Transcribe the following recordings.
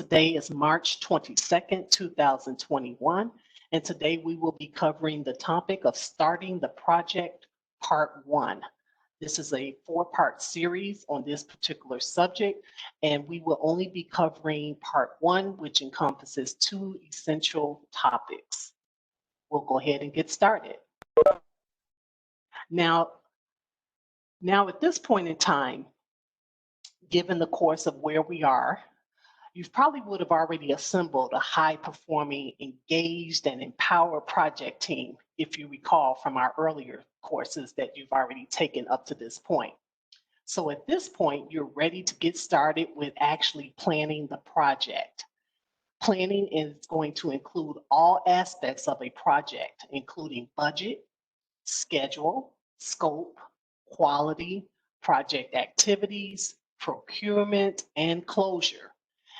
Today is March 22nd, 2021, and today we will be covering the topic of starting the project part 1. This is a 4-part series on this particular subject, and we will only be covering part 1, which encompasses 2 essential topics. We'll go ahead and get started. Now at this point in time, given the course of where we are, you probably would have already assembled a high-performing, engaged, and empowered project team, if you recall from our earlier courses that you've already taken up to this point. So at this point, you're ready to get started with actually planning the project. Planning is going to include all aspects of a project, including budget, schedule, scope, quality, project activities, procurement, and closure.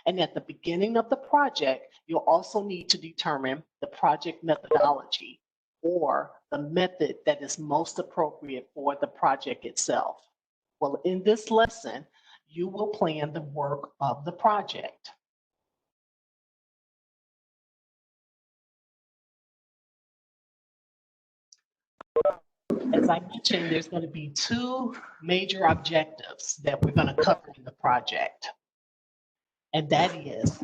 And at the beginning of the project, you'll also need to determine the project methodology or the method that is most appropriate for the project itself. Well, in this lesson, you will plan the work of the project. As I mentioned, there's going to be 2 major objectives that we're going to cover in the project. And that is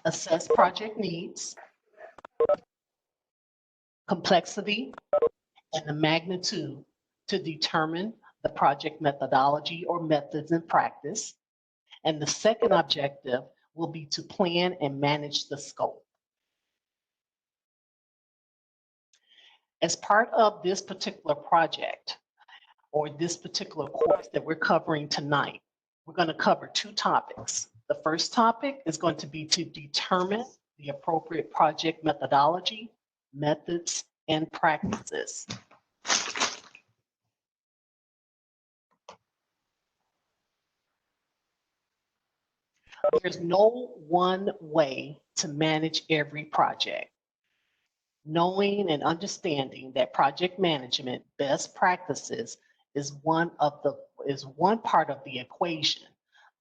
assess project needs, complexity, and the magnitude to determine the project methodology or methods in practice. And the second objective will be to plan and manage the scope. As part of this particular project or this particular course that we're covering tonight, we're going to cover 2 topics. The first topic is going to be to determine the appropriate project methodology, methods, and practices. There's no one way to manage every project. Knowing and understanding that project management best practices is one part of the equation.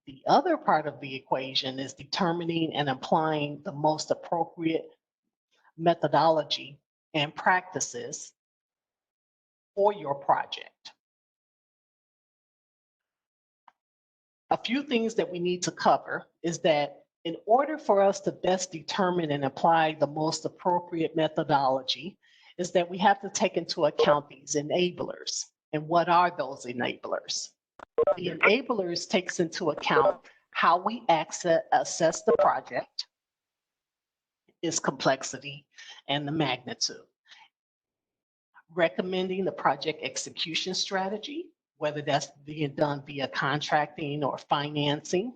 The other part of the equation is determining and applying the most appropriate methodology and practices for your project. A few things that we need to cover is that in order for us to best determine and apply the most appropriate methodology is that we have to take into account these enablers. And what are those enablers? The enablers takes into account how we assess the project, its complexity, and the magnitude. Recommending the project execution strategy, whether that's being done via contracting or financing.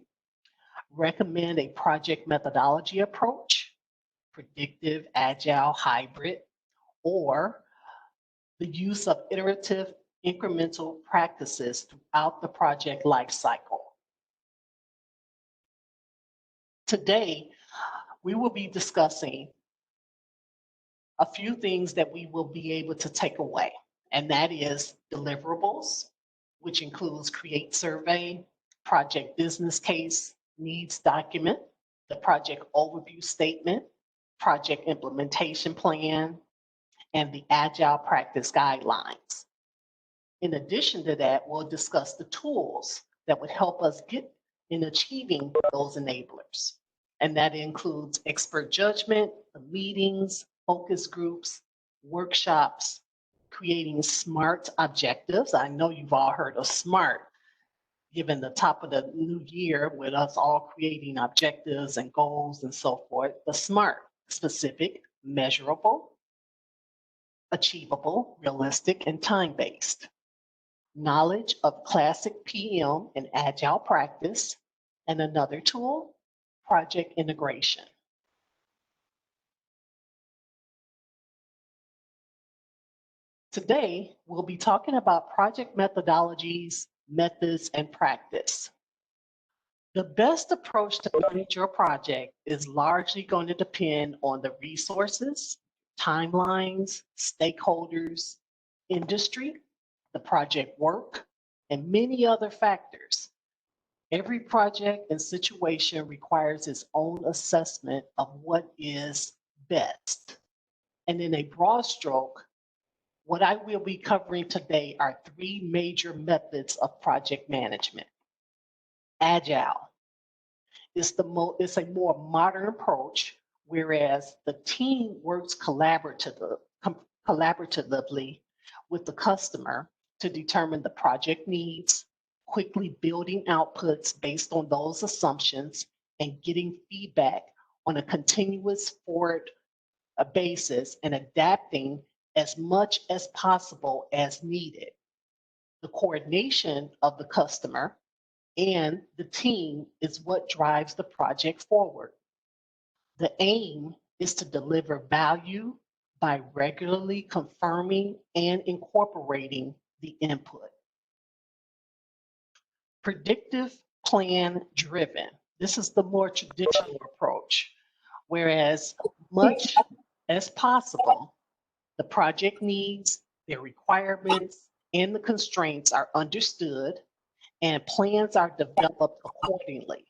Recommend a project methodology approach, predictive, agile, hybrid, or the use of iterative incremental practices throughout the project lifecycle. Today, we will be discussing a few things that we will be able to take away, and that is deliverables, which includes create survey, project business case, needs document, the project overview statement, project implementation plan, and the Agile practice guidelines. In addition to that, we'll discuss the tools that would help us get in achieving those enablers. And that includes expert judgment, meetings, focus groups, workshops, creating SMART objectives. I know you've all heard of SMART, given the top of the new year with us all creating objectives and goals and so forth. The SMART: specific, measurable, achievable, realistic, and time-based. Knowledge of classic PM and Agile practice, and another tool, project integration. Today, we'll be talking about project methodologies, methods, and practice. The best approach to manage your project is largely going to depend on the resources, timelines, stakeholders, industry, the project work, and many other factors. Every project and situation requires its own assessment of what is best. And in a broad stroke, what I will be covering today are three major methods of project management. Agile is a more modern approach, whereas the team works collaboratively with the customer to determine the project needs, quickly building outputs based on those assumptions, and getting feedback on a continuous forward basis and adapting as much as possible as needed. The coordination of the customer and the team is what drives the project forward. The aim is to deliver value by regularly confirming and incorporating the input. Predictive plan driven. This is the more traditional approach, whereas much as possible, the project needs, their requirements, and the constraints are understood and plans are developed accordingly.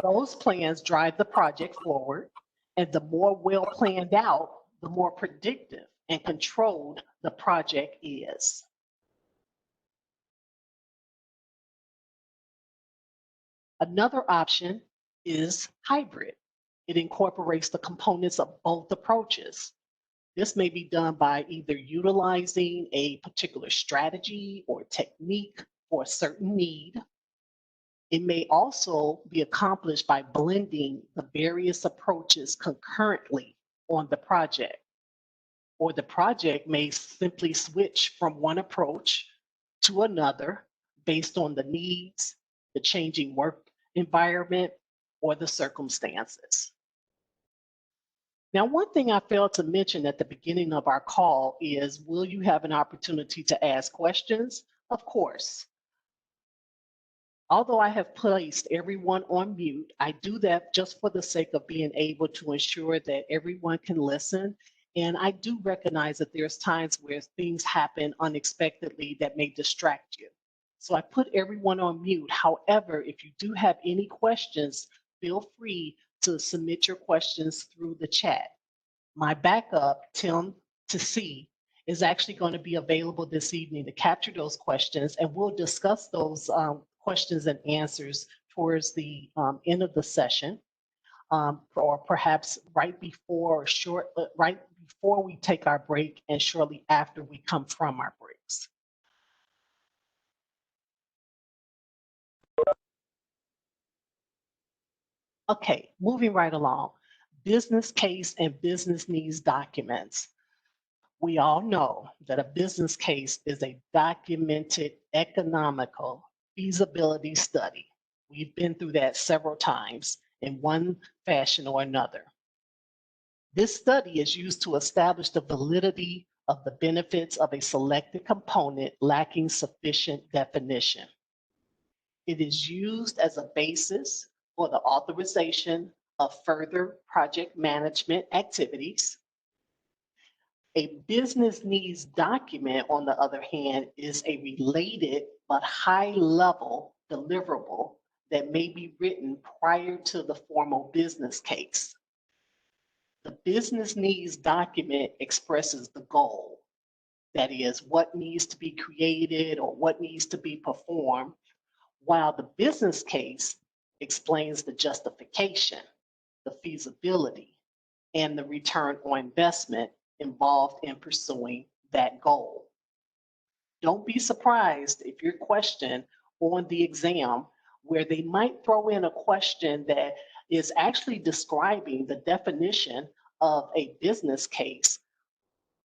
Those plans drive the project forward, and the more well planned out, the more predictive and controlled the project is. Another option is hybrid. It incorporates the components of both approaches. This may be done by either utilizing a particular strategy or technique for a certain need. It may also be accomplished by blending the various approaches concurrently on the project, or the project may simply switch from one approach to another based on the needs, the changing work environment, or the circumstances. Now, one thing I failed to mention at the beginning of our call is, will you have an opportunity to ask questions? Of course. Although I have placed everyone on mute, I do that just for the sake of being able to ensure that everyone can listen. And I do recognize that there's times where things happen unexpectedly that may distract you. So I put everyone on mute. However, if you do have any questions, feel free to submit your questions through the chat. My backup, Tim to see, is actually going to be available this evening to capture those questions, and we'll discuss those questions and answers towards the end of the session, or perhaps right before we take our break and shortly after we come from our breaks. Okay, moving right along. Business case and business needs documents. We all know that a business case is a documented economical feasibility study. We've been through that several times in one fashion or another. This study is used to establish the validity of the benefits of a selected component lacking sufficient definition. It is used as a basis for the authorization of further project management activities. A business needs document, on the other hand, is a related but high-level deliverable that may be written prior to the formal business case. The business needs document expresses the goal, that is, what needs to be created or what needs to be performed, while the business case explains the justification, the feasibility, and the return on investment involved in pursuing that goal. Don't be surprised if you're questioned on the exam where they might throw in a question that is actually describing the definition of a business case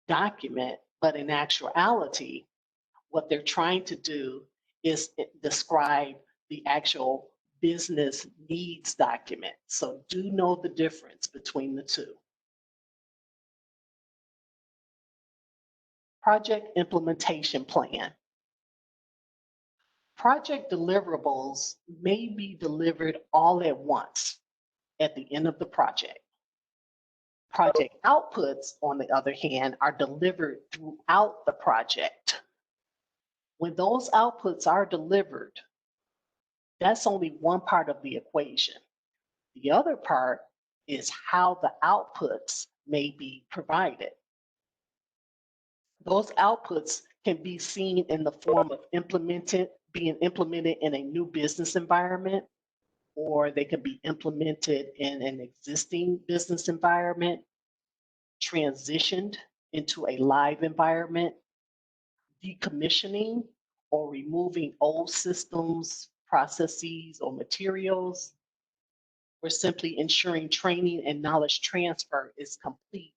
document, but in actuality, what they're trying to do is describe the actual business needs document. So do know the difference between the two. Project implementation plan. Project deliverables may be delivered all at once at the end of the project. Project outputs, on the other hand, are delivered throughout the project. When those outputs are delivered, that's only one part of the equation. The other part is how the outputs may be provided. Those outputs can be seen in the form of being implemented in a new business environment, or they can be implemented in an existing business environment, transitioned into a live environment, decommissioning or removing old systems, processes, or materials, or simply ensuring training and knowledge transfer is complete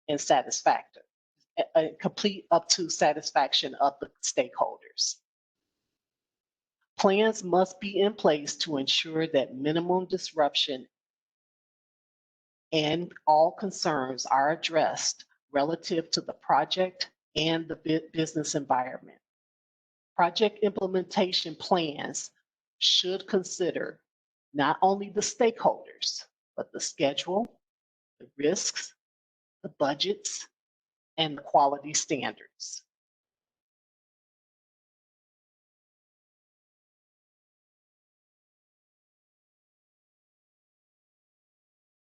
and satisfactory, complete up to satisfaction of the stakeholders. Plans must be in place to ensure that minimum disruption and all concerns are addressed relative to the project and the business environment. Project implementation plans should consider not only the stakeholders, but the schedule, the risks, the budgets, and the quality standards.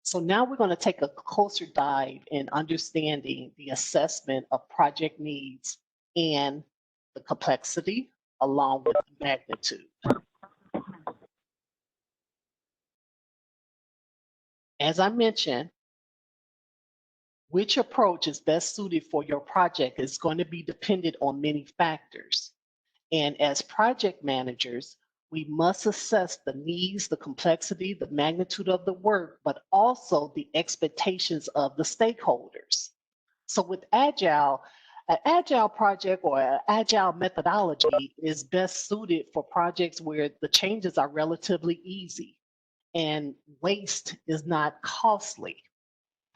So now we're going to take a closer dive in understanding the assessment of project needs and the complexity along with the magnitude. As I mentioned, which approach is best suited for your project is going to be dependent on many factors. And as project managers, we must assess the needs, the complexity, the magnitude of the work, but also the expectations of the stakeholders. So with Agile, an Agile project or an Agile methodology is best suited for projects where the changes are relatively easy and waste is not costly.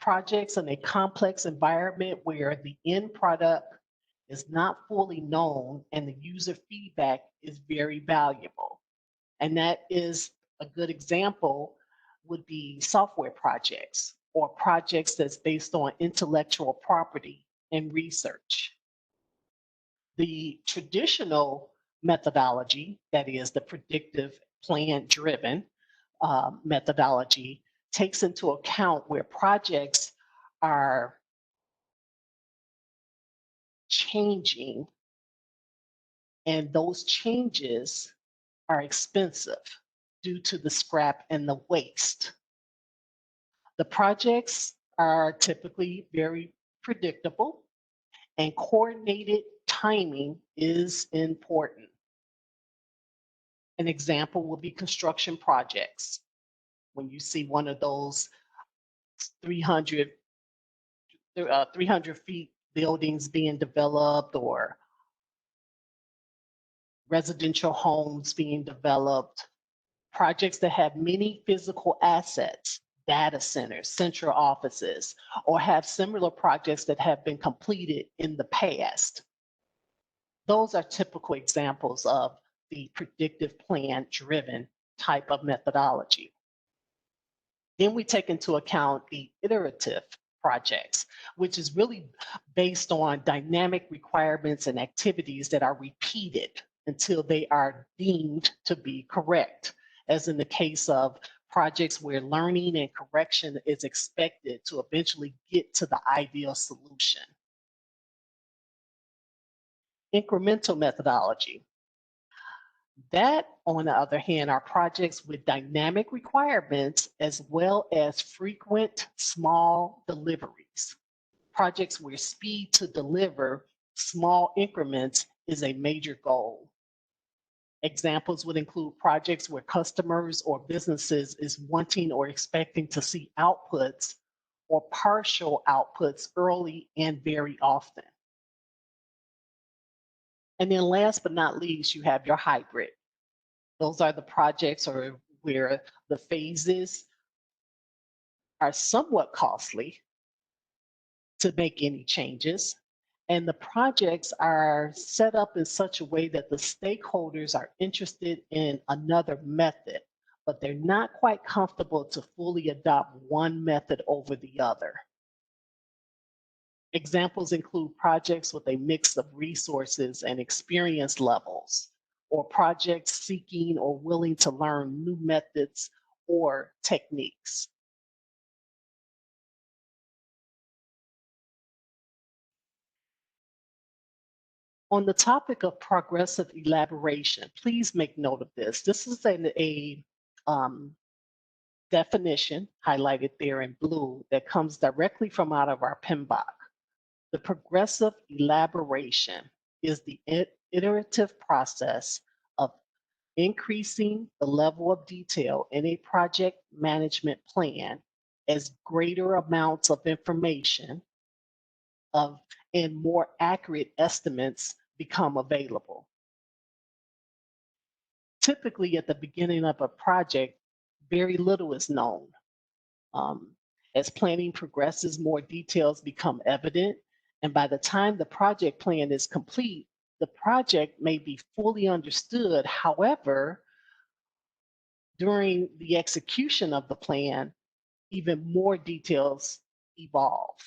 Projects in a complex environment where the end product is not fully known and the user feedback is very valuable. And that is a good example would be software projects or projects that's based on intellectual property and research. The traditional methodology, that is the predictive plan-driven methodology, takes into account where projects are changing and those changes are expensive due to the scrap and the waste. The projects are typically very predictable and coordinated timing is important. An example would be construction projects. When you see one of those 300 feet buildings being developed or residential homes being developed, projects that have many physical assets, data centers, central offices, or have similar projects that have been completed in the past. Those are typical examples of the predictive plan-driven type of methodology. Then we take into account the iterative projects, which is really based on dynamic requirements and activities that are repeated until they are deemed to be correct, as in the case of projects where learning and correction is expected to eventually get to the ideal solution. Incremental methodology. That, on the other hand, are projects with dynamic requirements as well as frequent small deliveries. Projects where speed to deliver small increments is a major goal. Examples would include projects where customers or businesses is wanting or expecting to see outputs or partial outputs early and very often. And then last but not least, you have your hybrid. Those are the projects where the phases are somewhat costly to make any changes. And the projects are set up in such a way that the stakeholders are interested in another method, but they're not quite comfortable to fully adopt one method over the other. Examples include projects with a mix of resources and experience levels, or projects seeking or willing to learn new methods or techniques. On the topic of progressive elaboration, please make note of this. This is a definition highlighted there in blue that comes directly from out of our PMBOK. The progressive elaboration is the iterative process of increasing the level of detail in a project management plan as greater amounts of information and more accurate estimates become available. Typically, at the beginning of a project, very little is known. As planning progresses, more details become evident, and by the time the project plan is complete, the project may be fully understood. However, during the execution of the plan, even more details evolve.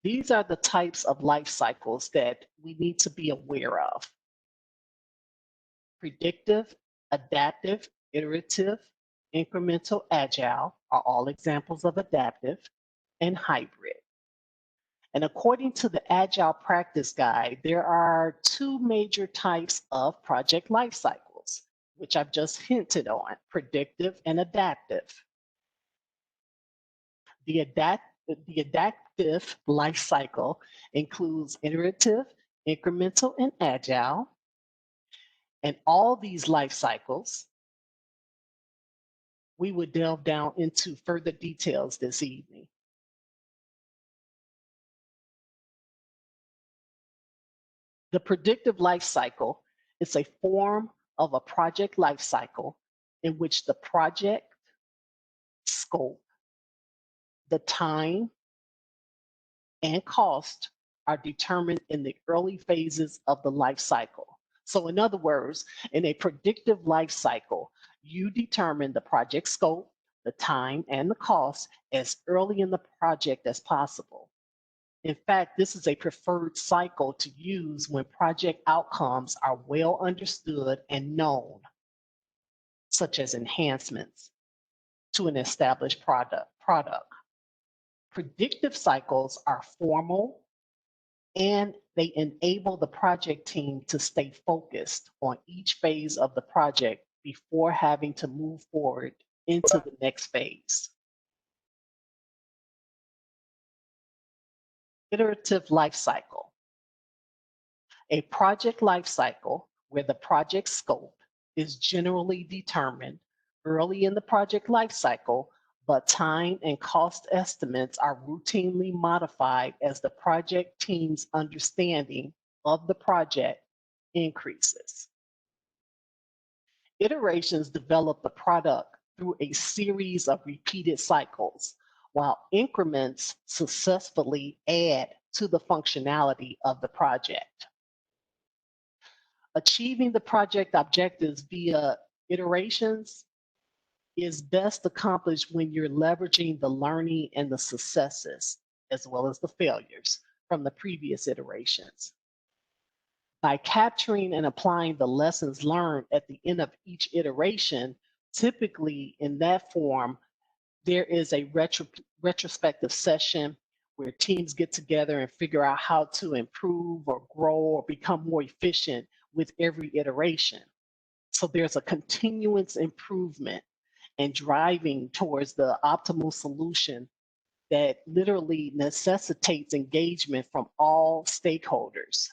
These are the types of life cycles that we need to be aware of. Predictive, adaptive, iterative, incremental, agile are all examples of adaptive, and hybrid. And according to the Agile Practice Guide, there are two major types of project life cycles, which I've just hinted on, predictive and adaptive. The adaptive life cycle includes iterative, incremental, and agile. And all these life cycles, we would delve down into further details this evening. The predictive life cycle is a form of a project life cycle in which the project scope, the time, and cost are determined in the early phases of the life cycle. So in other words, in a predictive life cycle, you determine the project scope, the time, and the cost as early in the project as possible. In fact, this is a preferred cycle to use when project outcomes are well understood and known, such as enhancements to an established product. Predictive cycles are formal and they enable the project team to stay focused on each phase of the project before having to move forward into the next phase. Iterative life cycle. A project life cycle where the project scope is generally determined early in the project life cycle, but time and cost estimates are routinely modified as the project team's understanding of the project increases. Iterations develop the product through a series of repeated cycles, while increments successfully add to the functionality of the project. Achieving the project objectives via iterations is best accomplished when you're leveraging the learning and the successes, as well as the failures from the previous iterations. By capturing and applying the lessons learned at the end of each iteration, typically in that form, there is a retrospective session where teams get together and figure out how to improve or grow or become more efficient with every iteration. So there's a continuous improvement and driving towards the optimal solution that literally necessitates engagement from all stakeholders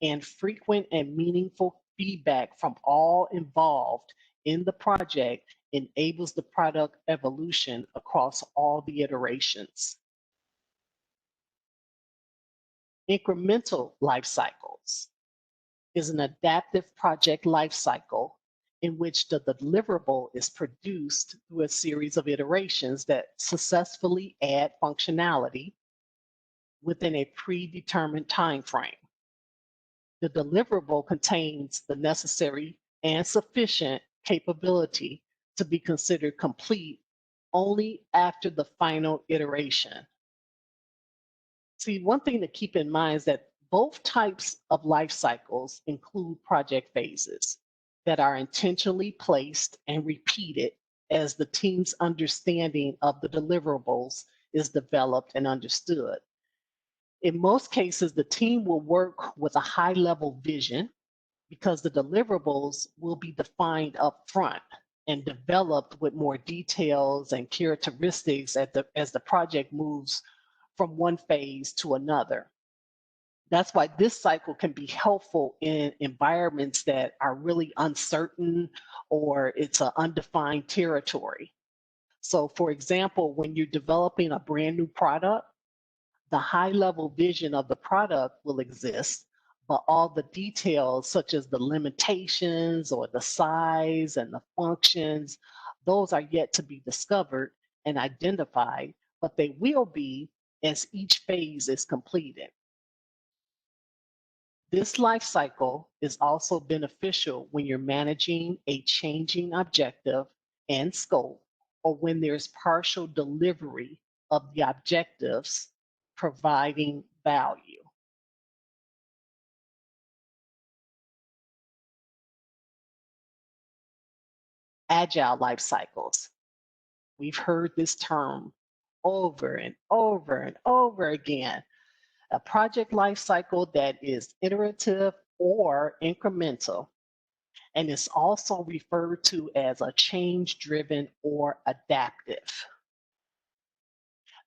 and frequent and meaningful feedback from all involved in the project enables the product evolution across all the iterations. Incremental life cycles is an adaptive project life cycle in which the deliverable is produced through a series of iterations that successfully add functionality within a predetermined time frame. The deliverable contains the necessary and sufficient capability to be considered complete only after the final iteration. See, one thing to keep in mind is that both types of life cycles include project phases that are intentionally placed and repeated as the team's understanding of the deliverables is developed and understood. In most cases, the team will work with a high-level vision because the deliverables will be defined up front and developed with more details and characteristics as the project moves from one phase to another. That's why this cycle can be helpful in environments that are really uncertain or it's an undefined territory. So for example, when you're developing a brand new product, the high level vision of the product will exist, but all the details such as the limitations or the size and the functions, those are yet to be discovered and identified, but they will be as each phase is completed. This life cycle is also beneficial when you're managing a changing objective and scope, or when there's partial delivery of the objectives providing value. Agile life cycles. We've heard this term over and over and over again. A project life cycle that is iterative or incremental, and is also referred to as a change-driven or adaptive.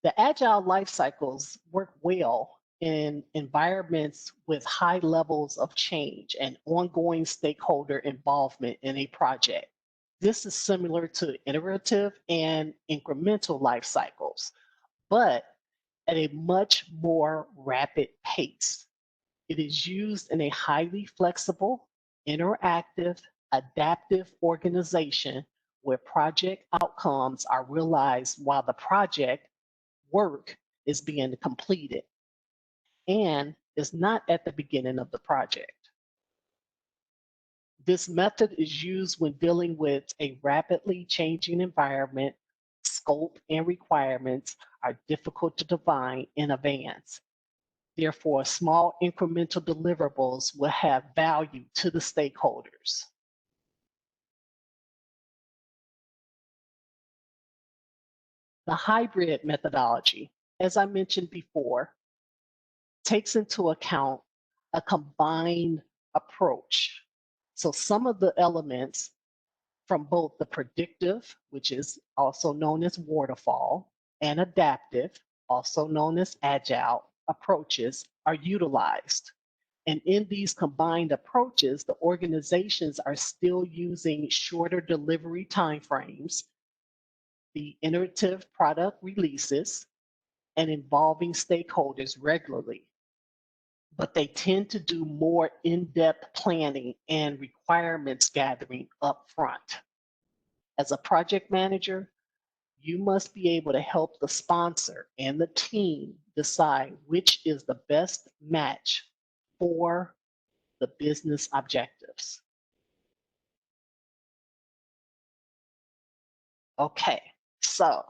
The agile life cycles work well in environments with high levels of change and ongoing stakeholder involvement in a project. This is similar to iterative and incremental life cycles, but at a much more rapid pace. It is used in a highly flexible, interactive, adaptive organization where project outcomes are realized while the project work is being completed and is not at the beginning of the project. This method is used when dealing with a rapidly changing environment. Scope and requirements are difficult to define in advance. Therefore, small incremental deliverables will have value to the stakeholders. The hybrid methodology, as I mentioned before, takes into account a combined approach. So some of the elements from both the predictive, which is also known as waterfall, and adaptive, also known as agile approaches, are utilized. And in these combined approaches, the organizations are still using shorter delivery timeframes, the iterative product releases, and involving stakeholders regularly. But they tend to do more in-depth planning and requirements gathering up front. As a project manager, you must be able to help the sponsor and the team decide which is the best match for the business objectives. Okay, so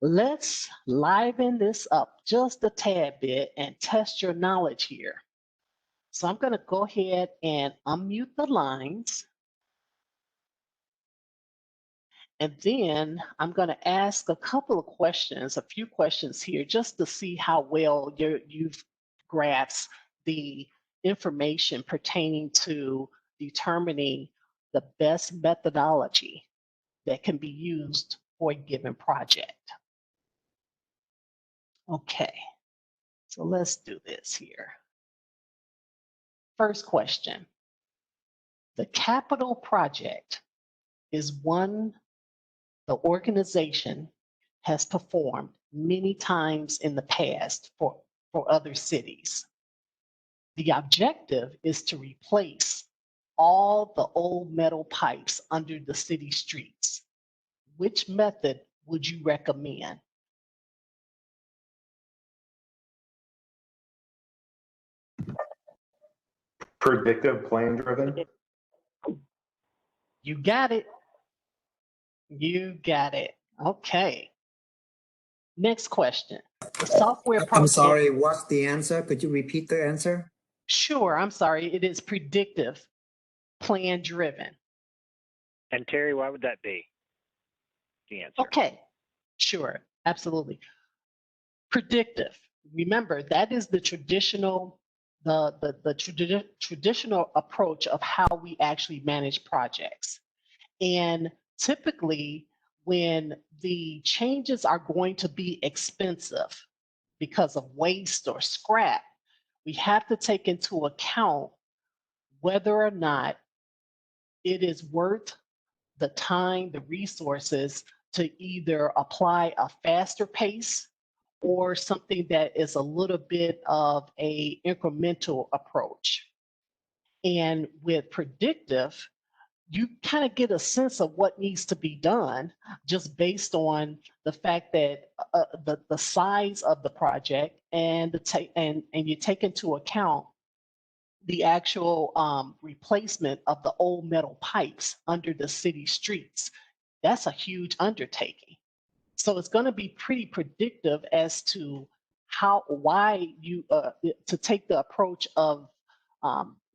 let's liven this up just a tad bit and test your knowledge here. So I'm going to go ahead and unmute the lines. And then I'm going to ask a couple of questions, a few questions here, just to see how well you've grasped the information pertaining to determining the best methodology that can be used for a given project. Okay, so let's do this here. First question. The capital project is one the organization has performed many times in the past for other cities. The objective is to replace all the old metal pipes under the city streets. Which method would you recommend? Predictive plan driven. You got it. You got it. Okay. Next question. The software I'm project. sorry, what's the answer? Could you repeat the answer? Sure, I'm sorry. It is predictive, plan driven. And Terry, why would that be the answer? Okay, sure, absolutely. Predictive. Remember, that is the traditional, traditional approach of how we actually manage projects. And typically, when the changes are going to be expensive because of waste or scrap, we have to take into account whether or not it is worth the time, the resources to either apply a faster pace or something that is a little bit of a incremental approach. And with predictive, you kind of get a sense of what needs to be done just based on the fact that the size of the project and and you take into account the actual replacement of the old metal pipes under the city streets. That's a huge undertaking. So it's going to be pretty predictive as to why you to take the approach of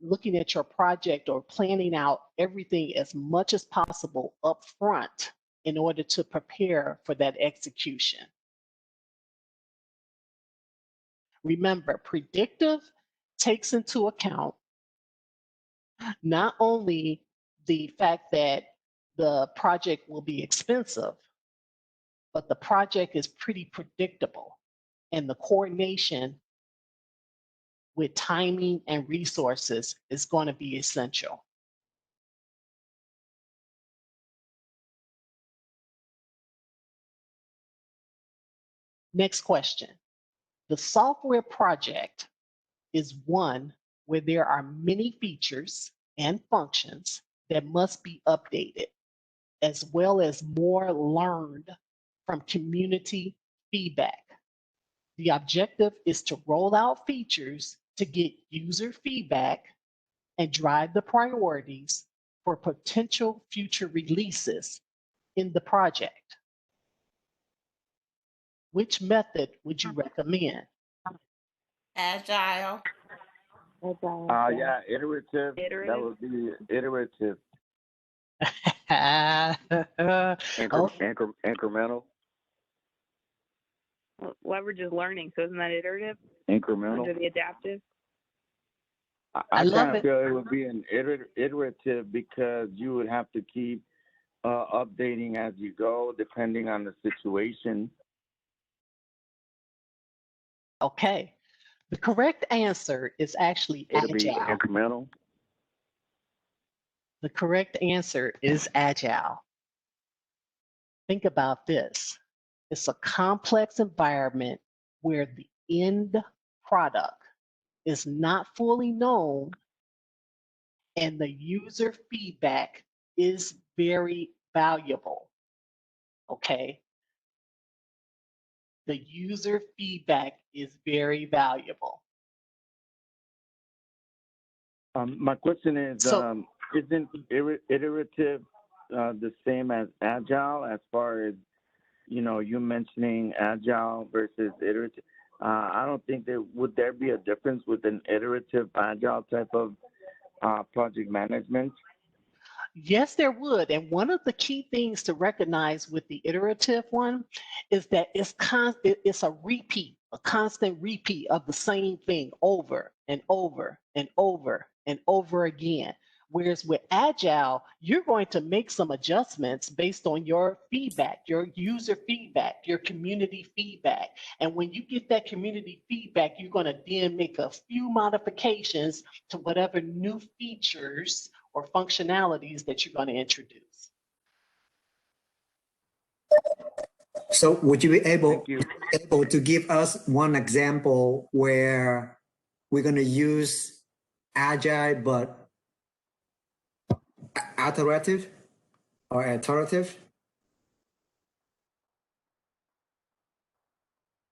looking at your project or planning out everything as much as possible up front in order to prepare for that execution. Remember, predictive takes into account not only the fact that the project will be expensive, but the project is pretty predictable, and the coordination with timing and resources is going to be essential. Next question. The software project is one where there are many features and functions that must be updated, as well as more learned from community feedback. The objective is to roll out features to get user feedback and drive the priorities for potential future releases in the project. Which method would you recommend? Agile. Yeah, iterative. That would be iterative. Incremental. Well, leverage is learning, so isn't that iterative? Incremental. Under the adaptive? I kind of feel it would be an iterative because you would have to keep updating as you go, depending on the situation. Okay. The correct answer is actually It'll be Agile. incremental. The correct answer is Agile. Think about this. It's a complex environment where the end product is not fully known and the user feedback is very valuable. Okay? The user feedback is very valuable. My question is, isn't iterative the same as Agile as far as, you mentioning Agile versus iterative? I don't think would there be a difference with an iterative Agile type of project management? Yes, there would. And one of the key things to recognize with the iterative one is that it's a constant repeat of the same thing over and over and over and over again. Whereas with Agile, you're going to make some adjustments based on your feedback, your user feedback, your community feedback. And when you get that community feedback, you're going to then make a few modifications to whatever new features or functionalities that you're going to introduce. So would you be able to give us one example where we're going to use Agile but iterative or iterative?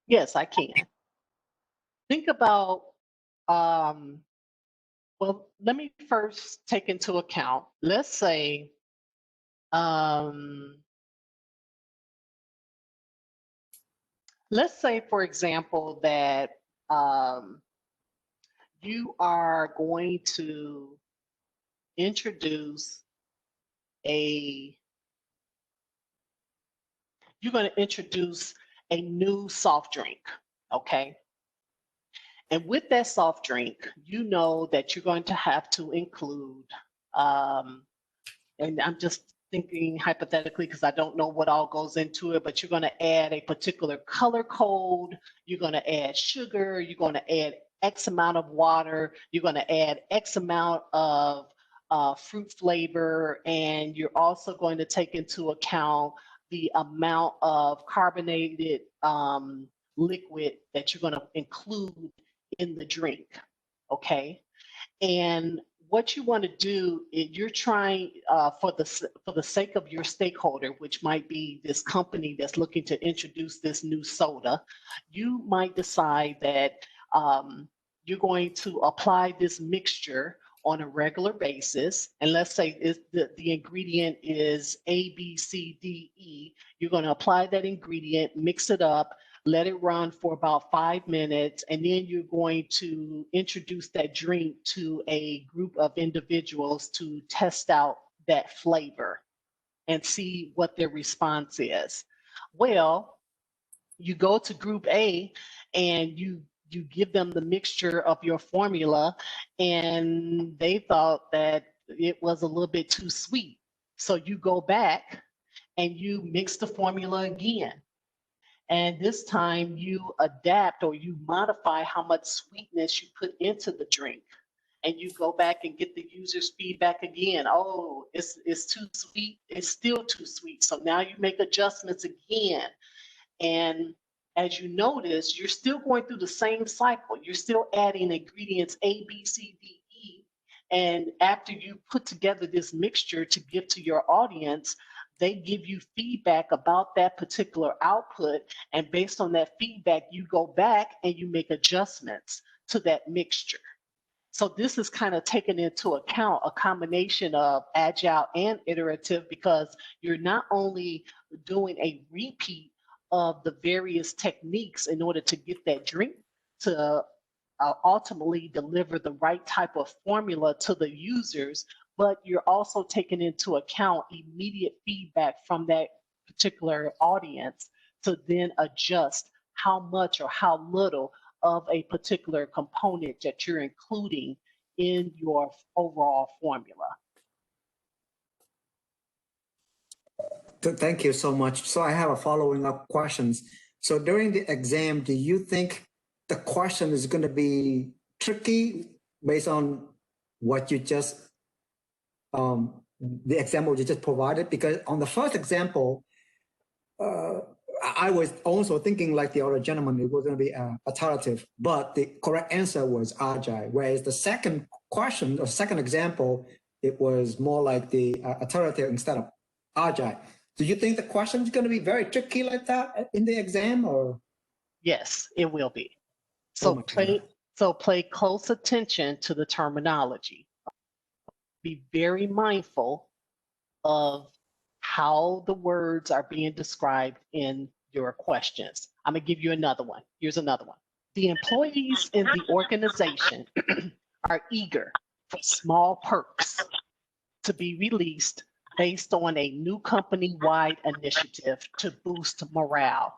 Yes, I can. Think about, well, let me first take into account, let's say, let's say, for example, that you are going to introduce a new soft drink, okay? And with that soft drink, you know that you're going to have to include, and I'm just thinking hypothetically because I don't know what all goes into it, but you're going to add a particular color code, you're going to add sugar, you're going to add X amount of water, you're going to add X amount of fruit flavor, and you're also going to take into account the amount of carbonated liquid that you're going to include in the drink, okay? And what you want to do is you're trying for the sake of your stakeholder, which might be this company that's looking to introduce this new soda, you might decide that you're going to apply this mixture on a regular basis. And let's say the ingredient is A, B, C, D, E. You're going to apply that ingredient, mix it up, let it run for about 5 minutes, and then you're going to introduce that drink to a group of individuals to test out that flavor and see what their response is. Well, you go to group A and you give them the mixture of your formula, and they thought that it was a little bit too sweet. So you go back and you mix the formula again. And this time you adapt or you modify how much sweetness you put into the drink. And you go back and get the user's feedback again. Oh, it's too sweet. It's still too sweet. So now you make adjustments again. And as you notice, you're still going through the same cycle. You're still adding ingredients A, B, C, D, E. And after you put together this mixture to give to your audience, they give you feedback about that particular output. And based on that feedback, you go back and you make adjustments to that mixture. So this is kind of taken into account a combination of agile and iterative, because you're not only doing a repeat of the various techniques in order to get that drink to ultimately deliver the right type of formula to the users, but you're also taking into account immediate feedback from that particular audience to then adjust how much or how little of a particular component that you're including in your overall formula. Thank you so much. So I have a following up questions. So during the exam, do you think the question is going to be tricky based on what you just, the example you just provided? Because on the first example, I was also thinking like the other gentleman, it was going to be iterative, but the correct answer was agile. Whereas the second question or second example, it was more like the iterative instead of agile. Do you think the question is going to be very tricky like that in the exam, or? Yes, it will be. So pay close attention to the terminology. Be very mindful of how the words are being described in your questions. I'm gonna give you another one. Here's another one. The employees in the organization are eager for small perks to be released based on a new company-wide initiative to boost morale.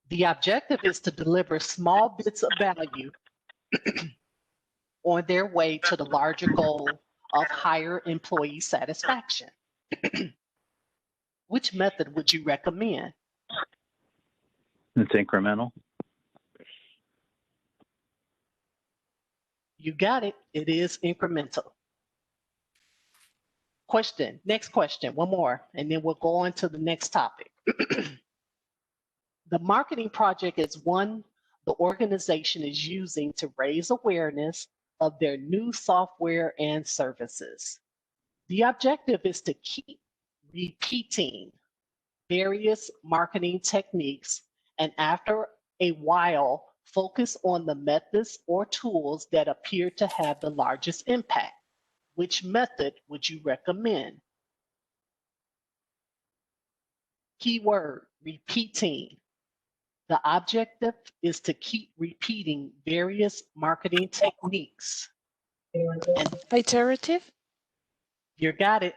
The objective is to deliver small bits of value on their way to the larger goal of higher employee satisfaction. Which method would you recommend? It's incremental. You got it. It is incremental. Question, next question, one more, and then we'll go on to the next topic. The marketing project is one the organization is using to raise awareness of their new software and services. The objective is to keep repeating various marketing techniques, and after a while, focus on the methods or tools that appear to have the largest impact. Which method would you recommend? Keyword, repeating. The objective is to keep repeating various marketing techniques. And Iterative? you got it.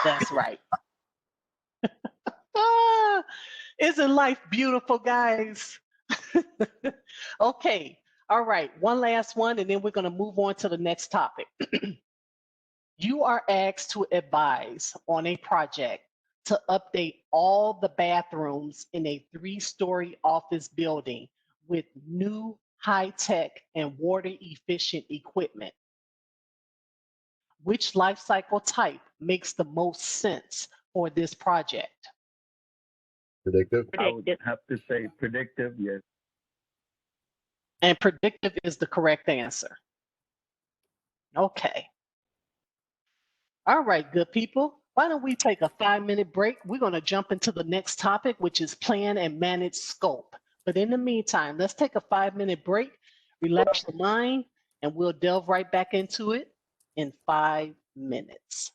That's right. Ah, isn't life beautiful, guys? Okay. All right. One last one, and then we're going to move on to the next topic. You are asked to advise on a project to update all the bathrooms in a 3-story office building with new high-tech and water-efficient equipment. Which life cycle type makes the most sense for this project? Predictive. I would have to say predictive, yes. And predictive is the correct answer. Okay. All right, good people. Why don't we take a 5-minute break? We're going to jump into the next topic, which is plan and manage scope. But in the meantime, let's take a 5-minute break, relax the mind, and we'll delve right back into it in 5 minutes.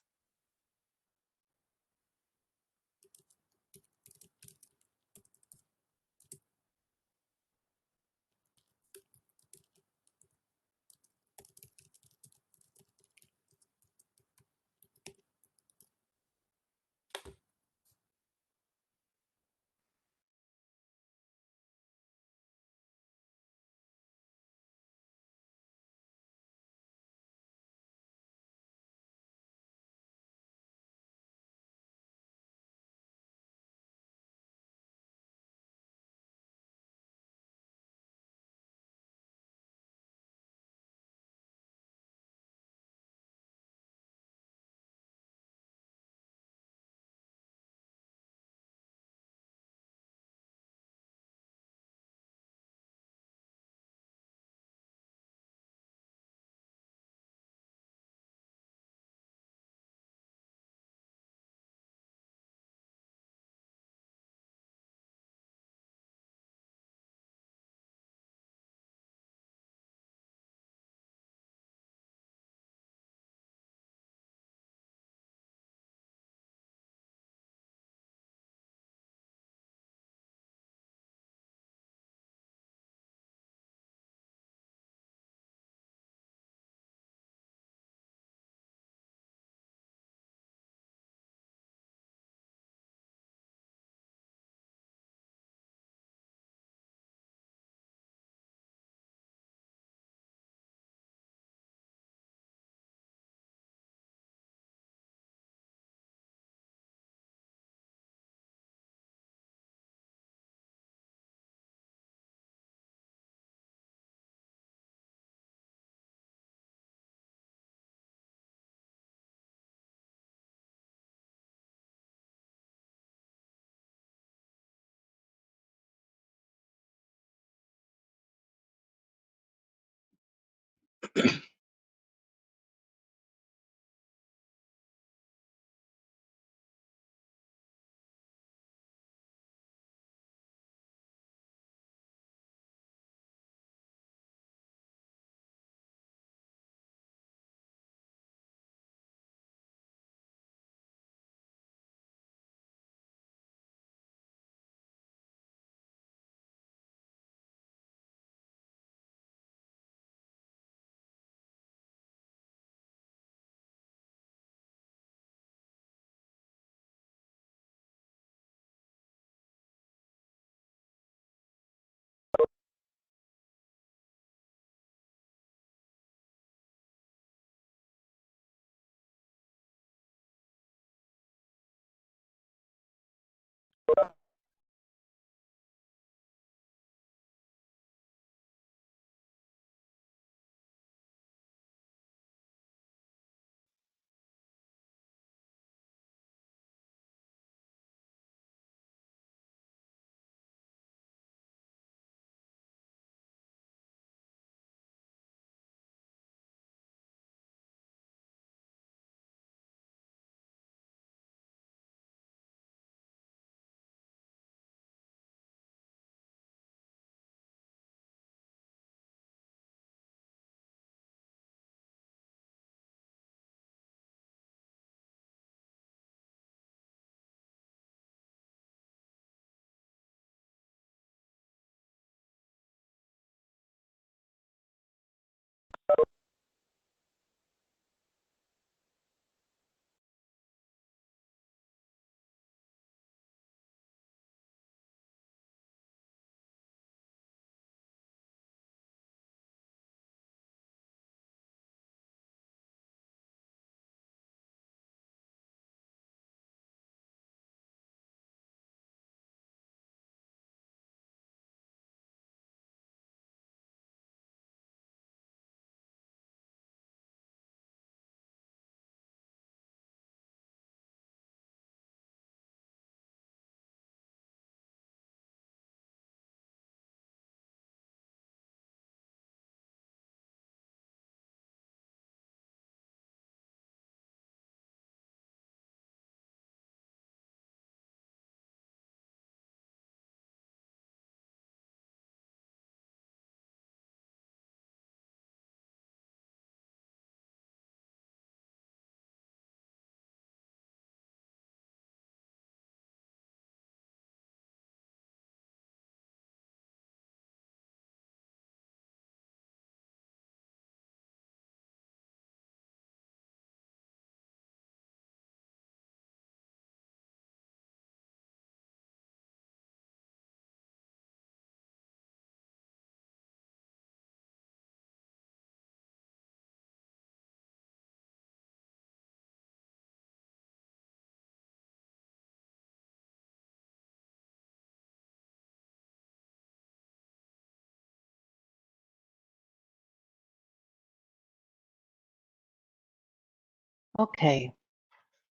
Okay,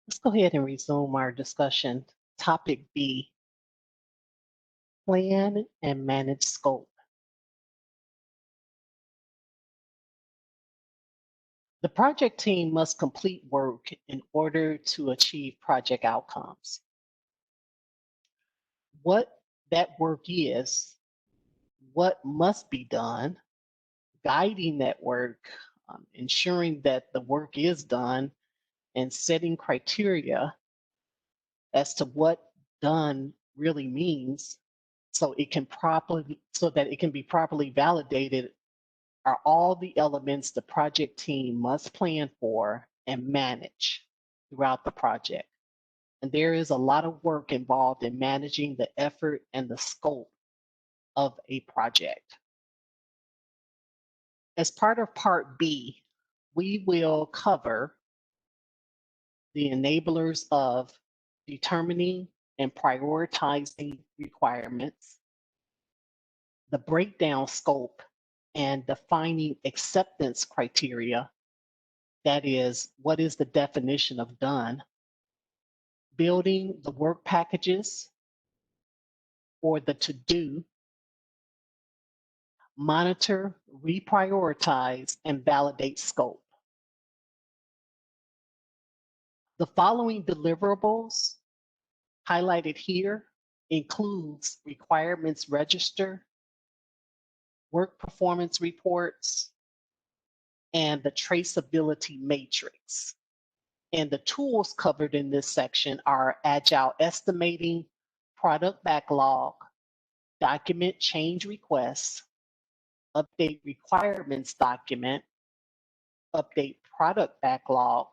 let's go ahead and resume our discussion. Topic B, plan and manage scope. The project team must complete work in order to achieve project outcomes. What that work is, what must be done, guiding that work, ensuring that the work is done, and setting criteria as to what done really means so that it can be properly validated are all the elements the project team must plan for and manage throughout the project. And there is a lot of work involved in managing the effort and the scope of a project. As part of Part B, we will cover the enablers of determining and prioritizing requirements, the breakdown scope, and defining acceptance criteria. That is, what is the definition of done? Building the work packages or the to-do, monitor, reprioritize, and validate scope. The following deliverables highlighted here includes requirements register, work performance reports, and the traceability matrix. And the tools covered in this section are Agile estimating, product backlog, document change requests, update requirements document, update product backlog,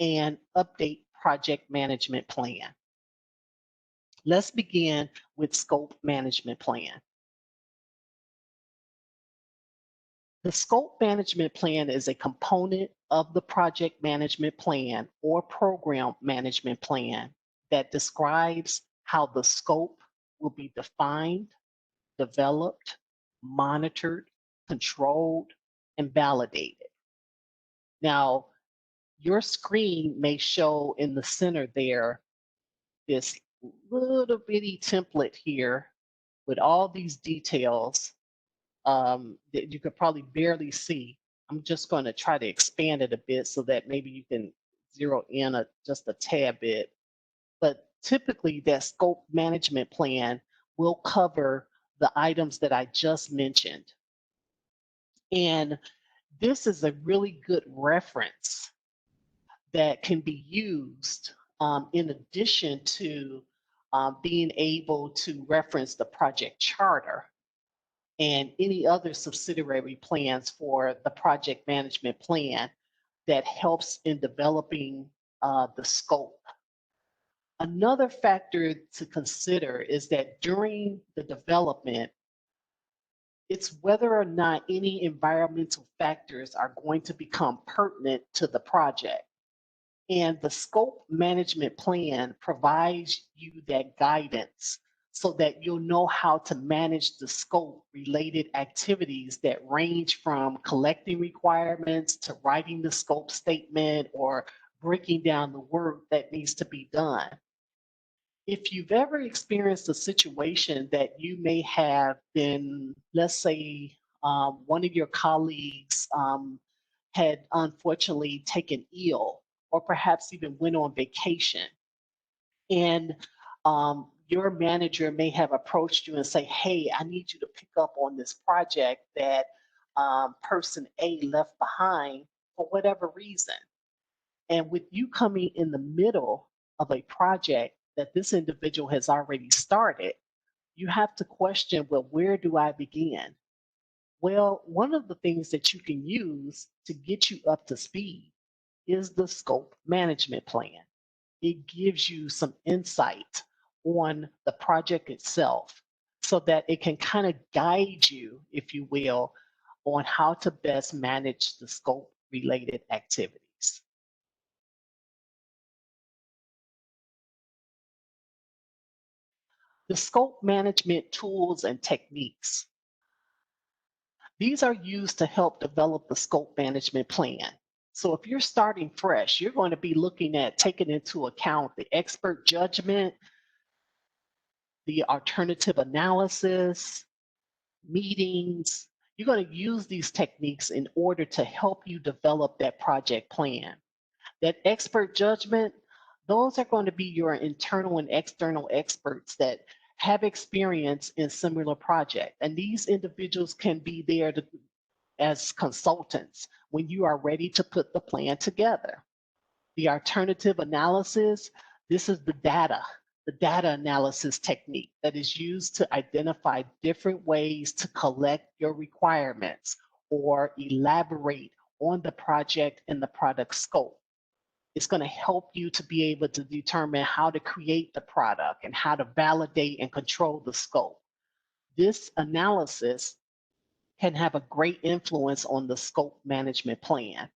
and update project management plan. Let's begin with scope management plan. The scope management plan is a component of the project management plan or program management plan that describes how the scope will be defined, developed, monitored, controlled, and validated. Now, your screen may show in the center there this little bitty template here with all these details that you could probably barely see. I'm just going to try to expand it a bit so that maybe you can zero in just a tad bit. But typically that scope management plan will cover the items that I just mentioned. And this is a really good reference that can be used in addition to being able to reference the project charter. and any other subsidiary plans for the project management plan that helps in developing the scope. Another factor to consider is that during the development, it's whether or not any environmental factors are going to become pertinent to the project. And the scope management plan provides you that guidance so that you'll know how to manage the scope related activities that range from collecting requirements to writing the scope statement or breaking down the work that needs to be done. If you've ever experienced a situation that you may have been, let's say, one of your colleagues had unfortunately taken ill, or perhaps even went on vacation, and your manager may have approached you and say, hey, I need you to pick up on this project that person A left behind for whatever reason. And with you coming in the middle of a project that this individual has already started, you have to question, well, where do I begin? Well, one of the things that you can use to get you up to speed is the scope management plan. It gives you some insight on the project itself so that it can kind of guide you, if you will, on how to best manage the scope related activities. The scope management tools and techniques. These are used to help develop the scope management plan. So if you're starting fresh, you're going to be looking at taking into account the expert judgment, the alternative analysis, meetings. You're going to use these techniques in order to help you develop that project plan. That expert judgment, those are going to be your internal and external experts that have experience in similar projects. And these individuals can be there as consultants when you are ready to put the plan together. The alternative analysis, this is the data analysis technique that is used to identify different ways to collect your requirements or elaborate on the project and the product scope. It's going to help you to be able to determine how to create the product and how to validate and control the scope. This analysis can have a great influence on the scope management plan.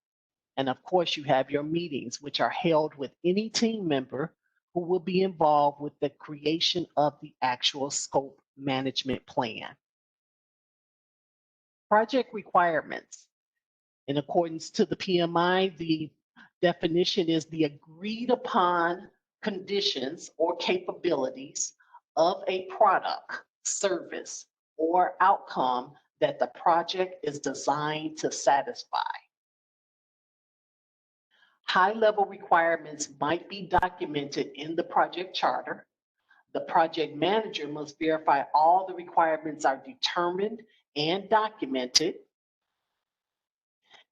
And of course, you have your meetings, which are held with any team member who will be involved with the creation of the actual scope management plan. Project requirements. In accordance to the PMI, the definition is the agreed upon conditions or capabilities of a product, service, or outcome that the project is designed to satisfy. High-level requirements might be documented in the project charter. The project manager must verify all the requirements are determined and documented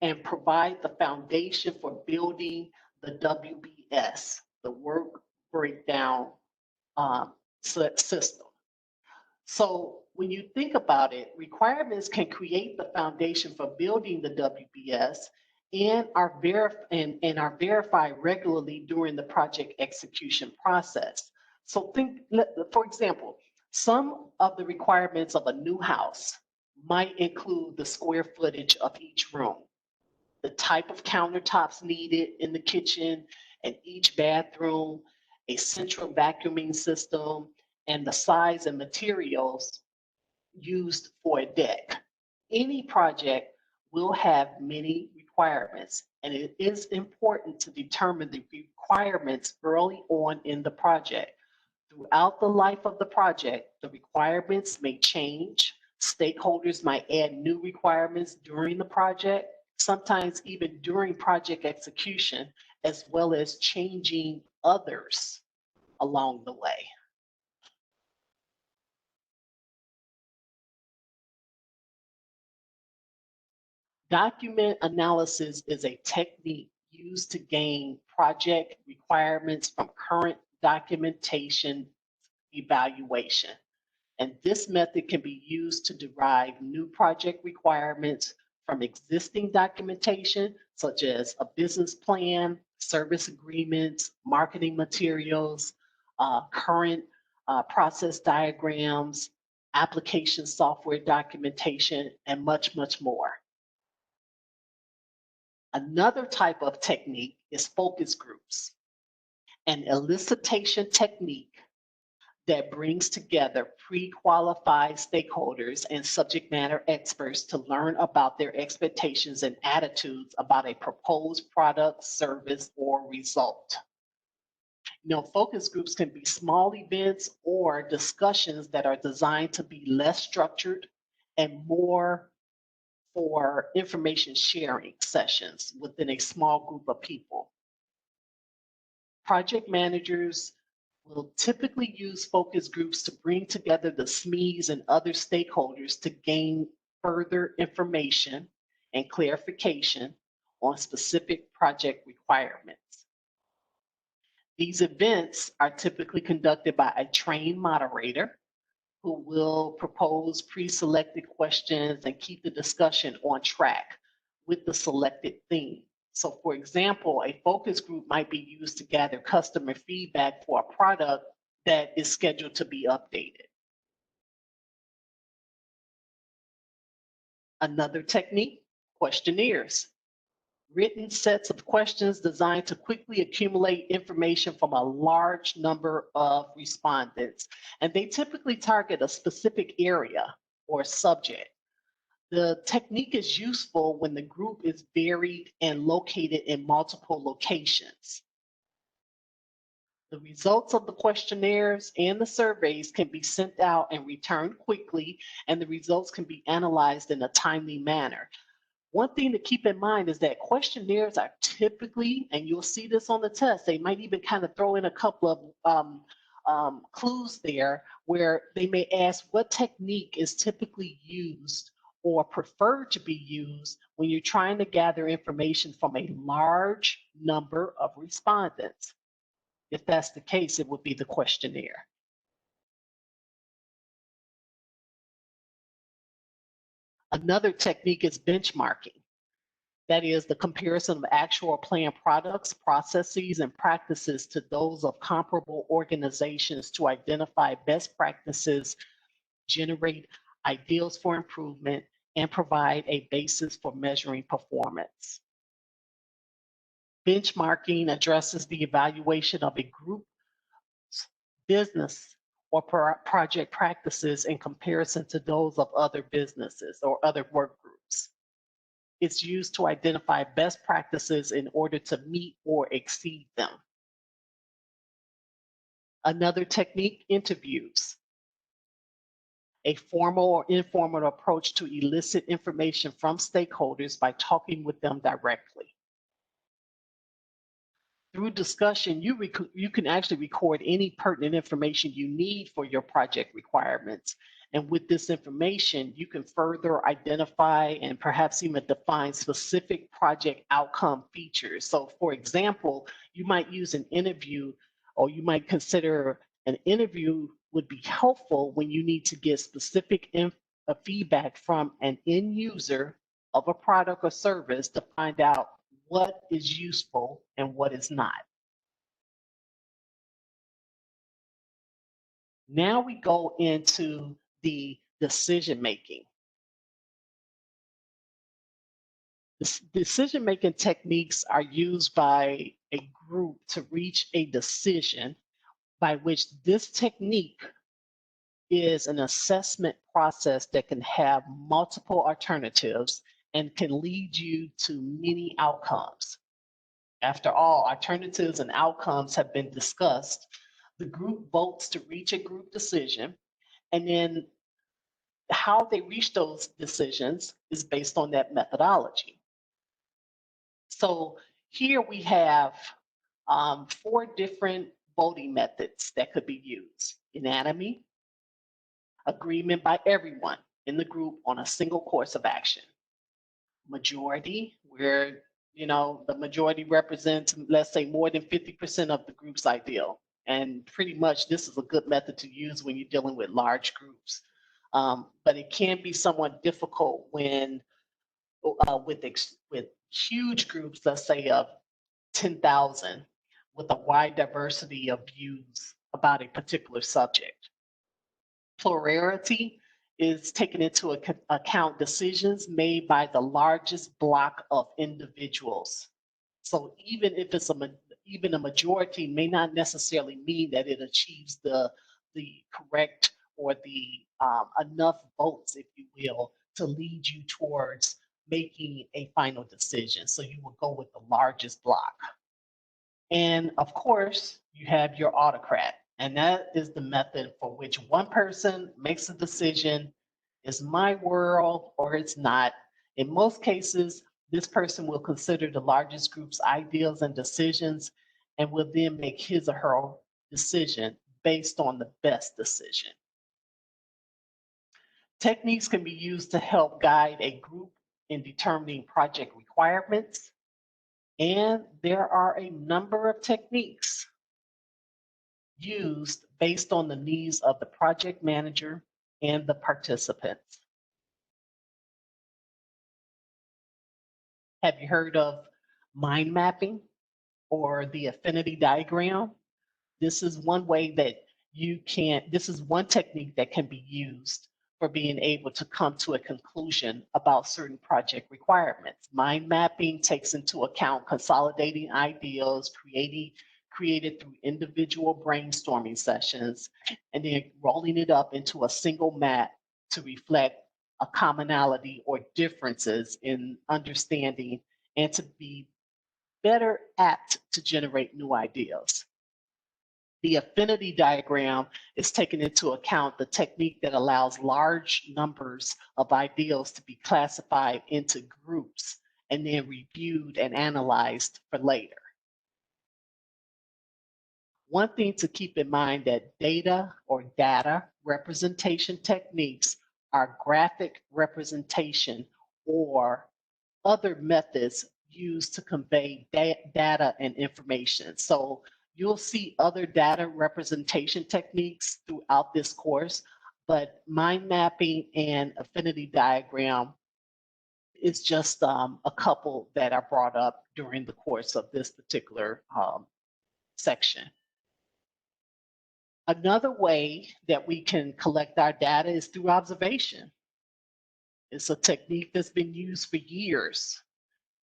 and provide the foundation for building the WBS, the work breakdown system. So when you think about it, requirements can create the foundation for building the WBS and are verified regularly during the project execution process. So think, for example, some of the requirements of a new house might include the square footage of each room, the type of countertops needed in the kitchen and each bathroom, a central vacuuming system, and the size and materials used for a deck. Any project will have many requirements, and it is important to determine the requirements early on in the project. Throughout the life of the project, the requirements may change. Stakeholders might add new requirements during the project, sometimes even during project execution, as well as changing others along the way. Document analysis is a technique used to gain project requirements from current documentation evaluation. And this method can be used to derive new project requirements from existing documentation, such as a business plan, service agreements, marketing materials, current process diagrams, application software documentation, and much, much more. Another type of technique is focus groups, an elicitation technique that brings together pre-qualified stakeholders and subject matter experts to learn about their expectations and attitudes about a proposed product, service, or result. Focus groups can be small events or discussions that are designed to be less structured and more for information sharing sessions within a small group of people. Project managers will typically use focus groups to bring together the SMEs and other stakeholders to gain further information and clarification on specific project requirements. These events are typically conducted by a trained moderator who will propose pre-selected questions and keep the discussion on track with the selected theme. So for example, a focus group might be used to gather customer feedback for a product that is scheduled to be updated. Another technique, questionnaires. Written sets of questions designed to quickly accumulate information from a large number of respondents. And they typically target a specific area or subject. The technique is useful when the group is varied and located in multiple locations. The results of the questionnaires and the surveys can be sent out and returned quickly, and the results can be analyzed in a timely manner. One thing to keep in mind is that questionnaires are typically, and you'll see this on the test, they might even kind of throw in a couple of clues there where they may ask what technique is typically used or preferred to be used when you're trying to gather information from a large number of respondents. If that's the case, it would be the questionnaire. Another technique is benchmarking. That is the comparison of actual planned products, processes, and practices to those of comparable organizations to identify best practices, generate ideals for improvement, and provide a basis for measuring performance. Benchmarking addresses the evaluation of a group's business or project practices in comparison to those of other businesses or other work groups. It's used to identify best practices in order to meet or exceed them. Another technique, interviews. A formal or informal approach to elicit information from stakeholders by talking with them directly. Through discussion, you can actually record any pertinent information you need for your project requirements. And with this information, you can further identify and perhaps even define specific project outcome features. So for example, you might use an interview, or you might consider an interview would be helpful when you need to get specific feedback from an end user of a product or service to find out what is useful and what is not. Now we go into the decision-making. Decision-making techniques are used by a group to reach a decision, by which this technique is an assessment process that can have multiple alternatives and can lead you to many outcomes. After all, alternatives and outcomes have been discussed. The group votes to reach a group decision, and then how they reach those decisions is based on that methodology. So here we have 4 different voting methods that could be used. Unanimity, agreement by everyone in the group on a single course of action. Majority, where the majority represents, let's say, more than 50% of the group's ideal. And pretty much this is a good method to use when you're dealing with large groups. But it can be somewhat difficult when with huge groups, let's say of 10,000, with a wide diversity of views about a particular subject. Plurality is taking into account decisions made by the largest block of individuals. So even if it's even a majority may not necessarily mean that it achieves the correct or the enough votes, if you will, to lead you towards making a final decision. So you will go with the largest block. And of course, you have your autocrat. And that is the method for which one person makes a decision. Is my world or it's not? In most cases, this person will consider the largest group's ideas and decisions and will then make his or her decision based on the best decision. Techniques can be used to help guide a group in determining project requirements. And there are a number of techniques used based on the needs of the project manager and the participants. Have you heard of mind mapping or the affinity diagram? This is one way that this is one technique that can be used for being able to come to a conclusion about certain project requirements. Mind mapping takes into account consolidating ideas created through individual brainstorming sessions, and then rolling it up into a single map to reflect a commonality or differences in understanding and to be better apt to generate new ideas. The affinity diagram is taking into account the technique that allows large numbers of ideas to be classified into groups and then reviewed and analyzed for later. One thing to keep in mind that data or data representation techniques are graphic representation or other methods used to convey data and information. So you'll see other data representation techniques throughout this course, but mind mapping and affinity diagram is just a couple that are brought up during the course of this particular section. Another way that we can collect our data is through observation. It's a technique that's been used for years,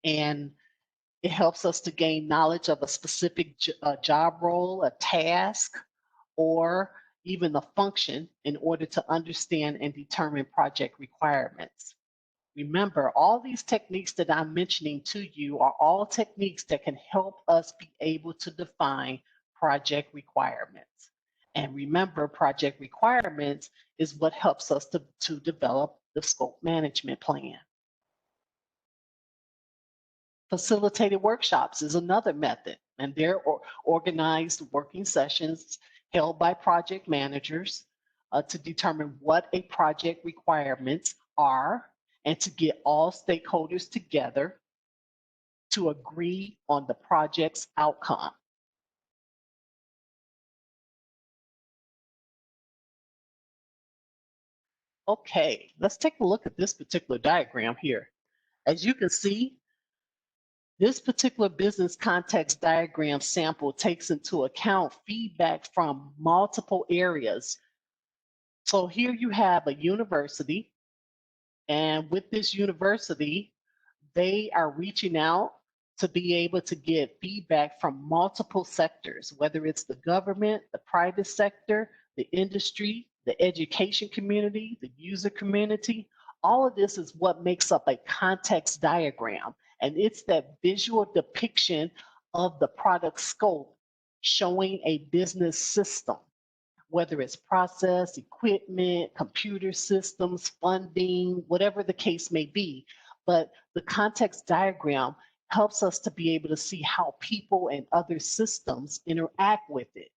and it helps us to gain knowledge of a specific job role, a task, or even a function in order to understand and determine project requirements. Remember, all these techniques that I'm mentioning to you are all techniques that can help us be able to define project requirements. And remember, project requirements is what helps us to develop the scope management plan. Facilitated workshops is another method, and they're organized working sessions held by project managers to determine what a project requirements are and to get all stakeholders together to agree on the project's outcome. Okay, let's take a look at this particular diagram here. As you can see, this particular business context diagram sample takes into account feedback from multiple areas. So here you have a university, and with this university, they are reaching out to be able to get feedback from multiple sectors, whether it's the government, the private sector, the industry, the education community, the user community. All of this is what makes up a context diagram. And it's that visual depiction of the product scope showing a business system, whether it's process, equipment, computer systems, funding, whatever the case may be. But the context diagram helps us to be able to see how people and other systems interact with it.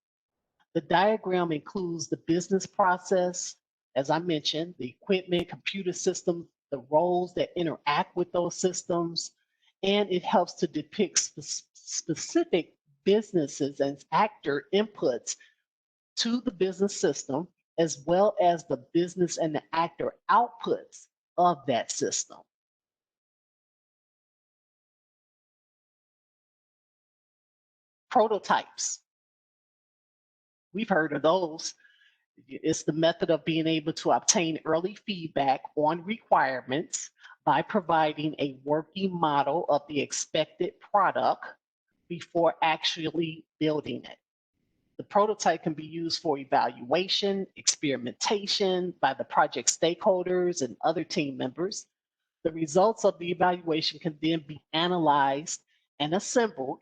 The diagram includes the business process, as I mentioned, the equipment, computer systems, the roles that interact with those systems, and it helps to depict specific businesses and actor inputs to the business system, as well as the business and the actor outputs of that system. Prototypes. We've heard of those. It's the method of being able to obtain early feedback on requirements by providing a working model of the expected product before actually building it. The prototype can be used for evaluation, experimentation by the project stakeholders and other team members. The results of the evaluation can then be analyzed and assembled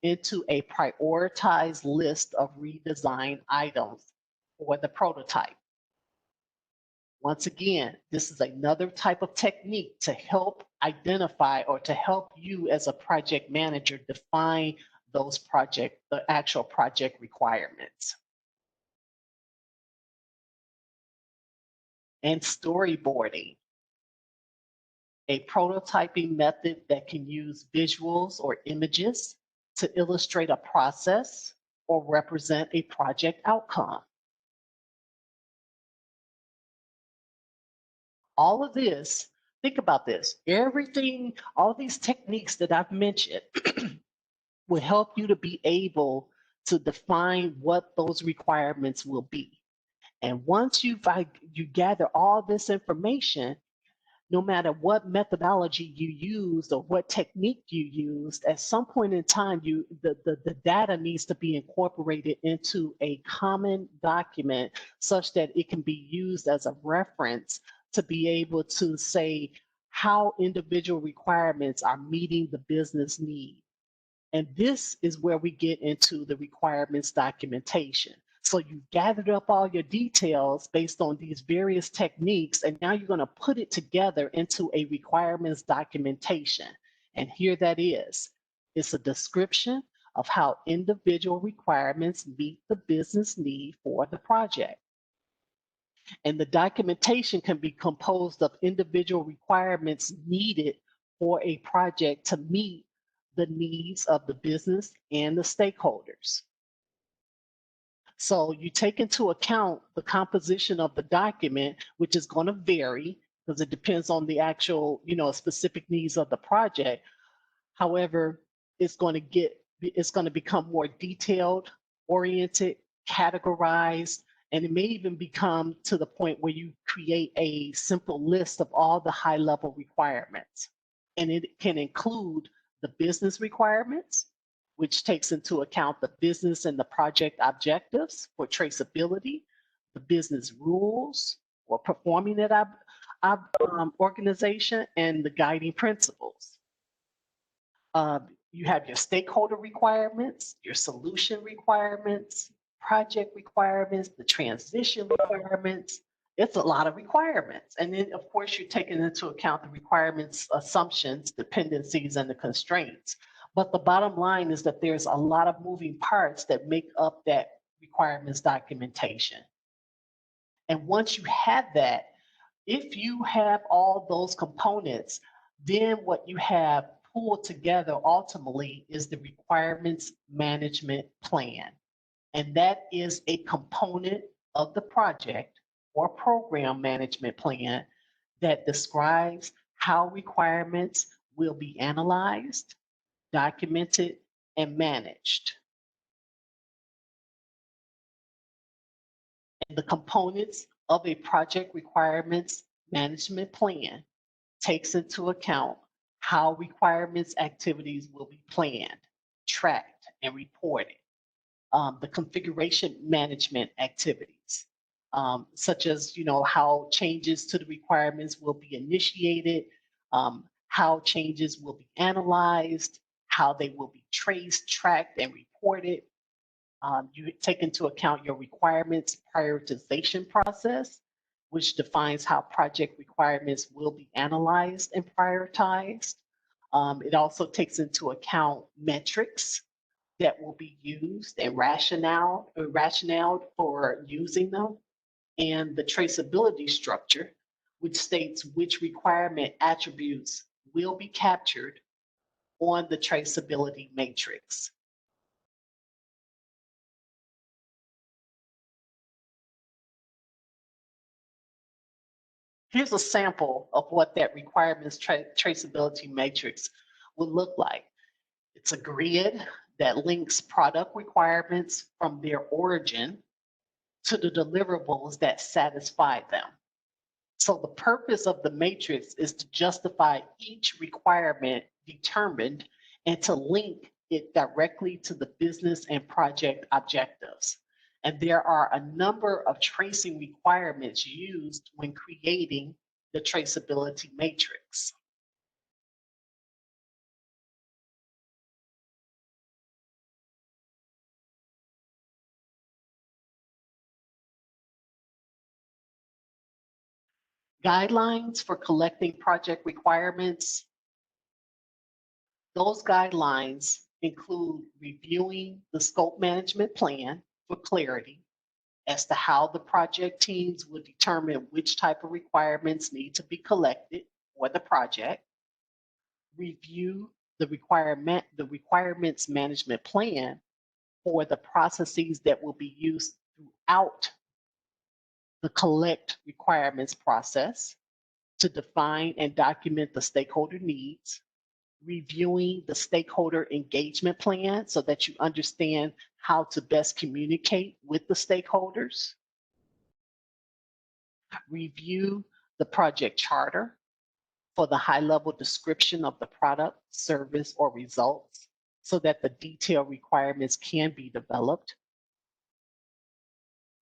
into a prioritized list of redesign items for the prototype. Once again, this is another type of technique to help identify or to help you as a project manager define those the actual project requirements. And storyboarding, a prototyping method that can use visuals or images to illustrate a process or represent a project outcome. All of this, think about this, everything, all these techniques that I've mentioned will help you to be able to define what those requirements will be. And once you gather all this information, no matter what methodology you used or what technique you used, at some point in time, the data needs to be incorporated into a common document such that it can be used as a reference to be able to say how individual requirements are meeting the business need. And this is where we get into the requirements documentation. So you've gathered up all your details based on these various techniques, and now you're going to put it together into a requirements documentation. And here that is. It's a description of how individual requirements meet the business need for the project. And the documentation can be composed of individual requirements needed for a project to meet the needs of the business and the stakeholders. So you take into account the composition of the document, which is going to vary because it depends on the actual, specific needs of the project. However, it's going to become more detailed, oriented, categorized, and it may even become to the point where you create a simple list of all the high-level requirements. And it can include the business requirements, which takes into account the business and the project objectives for traceability, the business rules for performing that organization, and the guiding principles. You have your stakeholder requirements, your solution requirements, project requirements, the transition requirements. It's a lot of requirements. And then, of course, you're taking into account the requirements, assumptions, dependencies, and the constraints. But the bottom line is that there's a lot of moving parts that make up that requirements documentation. And once you have that, if you have all those components, then what you have pulled together ultimately is the requirements management plan. And that is a component of the project or program management plan that describes how requirements will be analyzed, documented, and managed. And the components of a project requirements management plan takes into account how requirements activities will be planned, tracked, and reported. The configuration management activities, such as how changes to the requirements will be initiated, how changes will be analyzed, how they will be traced, tracked, and reported. You take into account your requirements prioritization process, which defines how project requirements will be analyzed and prioritized. It also takes into account metrics that will be used and rationale for using them, and the traceability structure, which states which requirement attributes will be captured on the traceability matrix. Here's a sample of what that requirements traceability matrix would look like. It's a grid that links product requirements from their origin to the deliverables that satisfy them. So the purpose of the matrix is to justify each requirement determined and to link it directly to the business and project objectives. And there are a number of tracing requirements used when creating the traceability matrix. Guidelines for collecting project requirements. Those guidelines include reviewing the scope management plan for clarity as to how the project teams will determine which type of requirements need to be collected for the project. Review the requirements management plan for the processes that will be used throughout the collect requirements process to define and document the stakeholder needs, reviewing the stakeholder engagement plan so that you understand how to best communicate with the stakeholders, review the project charter for the high-level description of the product, service, or results so that the detailed requirements can be developed,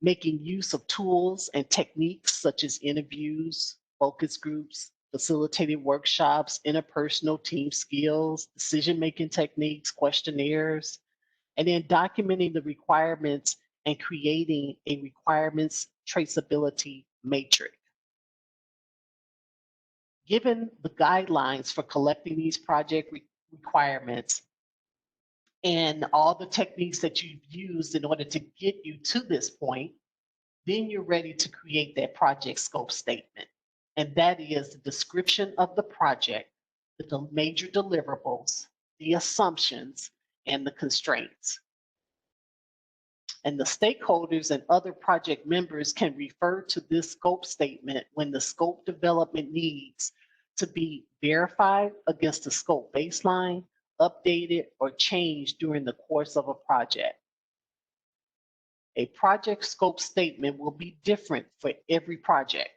making use of tools and techniques such as interviews, focus groups, facilitated workshops, interpersonal team skills, decision-making techniques, questionnaires, and then documenting the requirements and creating a requirements traceability matrix. Given the guidelines for collecting these project requirements and all the techniques that you've used in order to get you to this point, then you're ready to create that project scope statement. And that is the description of the project, the major deliverables, the assumptions, and the constraints. And the stakeholders and other project members can refer to this scope statement when the scope development needs to be verified against the scope baseline, updated, or changed during the course of a project. A project scope statement will be different for every project.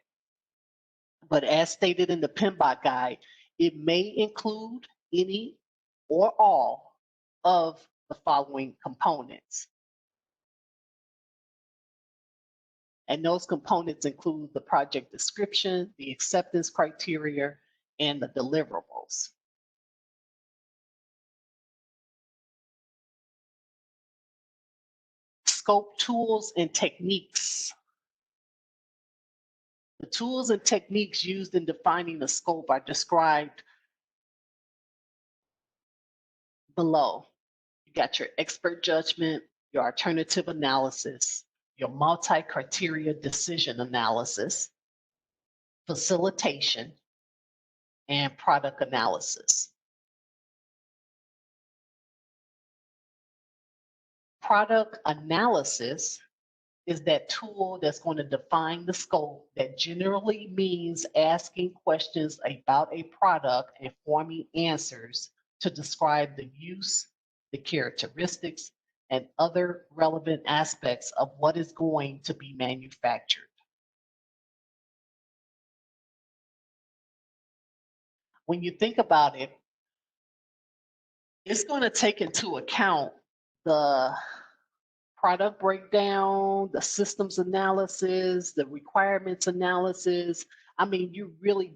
But as stated in the PMBOK guide, it may include any or all of the following components. And those components include the project description, the acceptance criteria, and the deliverables. Scope tools and techniques. The tools and techniques used in defining the scope are described below. You got your expert judgment, your alternative analysis, your multi-criteria decision analysis, facilitation, and product analysis. Product analysis is that tool that's going to define the scope that generally means asking questions about a product and forming answers to describe the use, the characteristics, and other relevant aspects of what is going to be manufactured. When you think about it, it's going to take into account the product breakdown, the systems analysis, the requirements analysis. I mean, you're really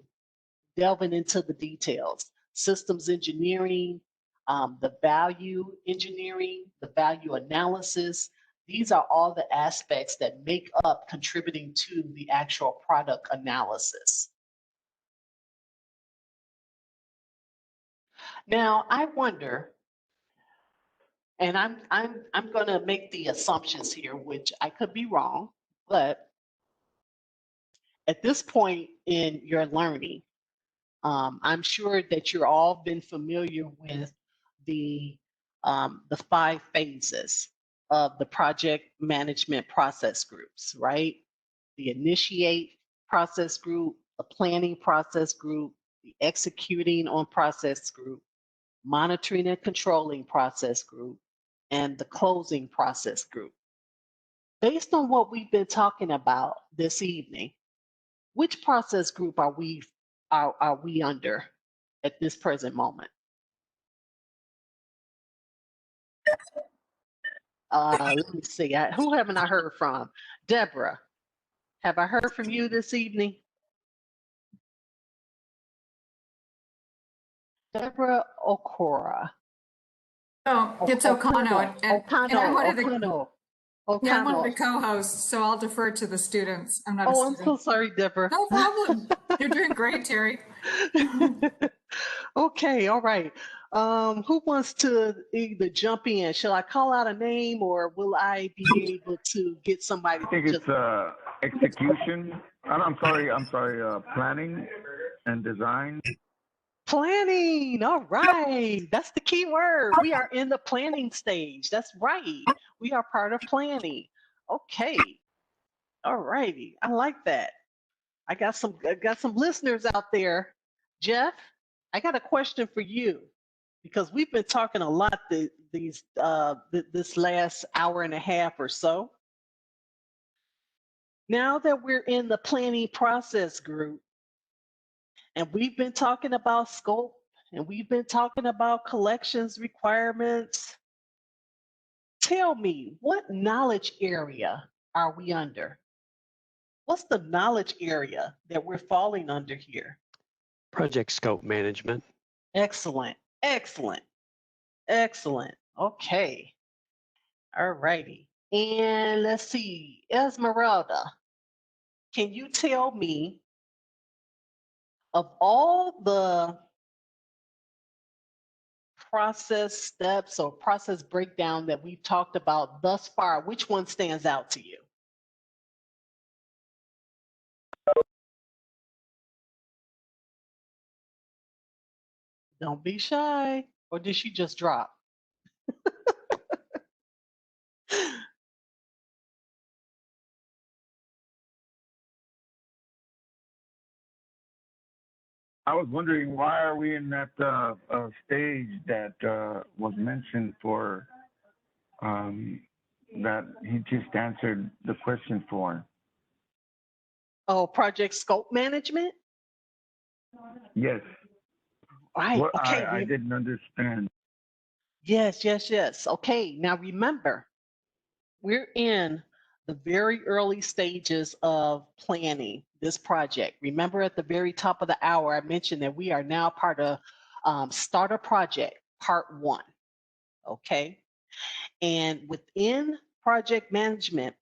delving into the details. Systems engineering, the value engineering, the value analysis. These are all the aspects that make up contributing to the actual product analysis. Now, I wonder, and I'm going to make the assumptions here, which I could be wrong, but at this point in your learning, I'm sure that you're all been familiar with the 5 phases of the project management process groups, right? The initiate process group, the planning process group, the executing on process group, monitoring and controlling process group, and the closing process group. Based on what we've been talking about this evening, which process group are we under at this present moment? Let me see. Who haven't I heard from? Deborah, have I heard from you this evening? Deborah Okora. Oh, it's O'Connell. And I'm one of the, yeah, I'm one of the co-hosts, so I'll defer to the students. I'm not a student. I'm so sorry, Deborah. No problem. You're doing great, Terry. Okay, all right. Who wants to either jump in? Shall I call out a name, or will I be able to get somebody? I think it's execution. I'm sorry, planning and design. Planning, all right. That's the key word. We are in the planning stage. That's right. We are part of planning. Okay. All righty. I like that. I got some listeners out there. Jeff, I got a question for you, because we've been talking a lot this last hour and a half or so. Now that we're in the planning process group, and we've been talking about scope, and we've been talking about collections requirements, tell me, what knowledge area are we under? What's the knowledge area that we're falling under here? Project scope management. Excellent, excellent, excellent. Okay, all righty. And let's see, Esmeralda, can you tell me, of all the process steps or process breakdown that we've talked about thus far, which one stands out to you? Don't be shy. Or did she just drop? I was wondering, why are we in that stage that was mentioned for that he just answered the question for? Oh, project scope management? Yes. Right. What, Okay. I didn't understand. Yes, yes, yes. Okay. Now remember, we're in the very early stages of planning this project. Remember, at the very top of the hour, I mentioned that we are now part of Starter Project Part 1. Okay. And within project management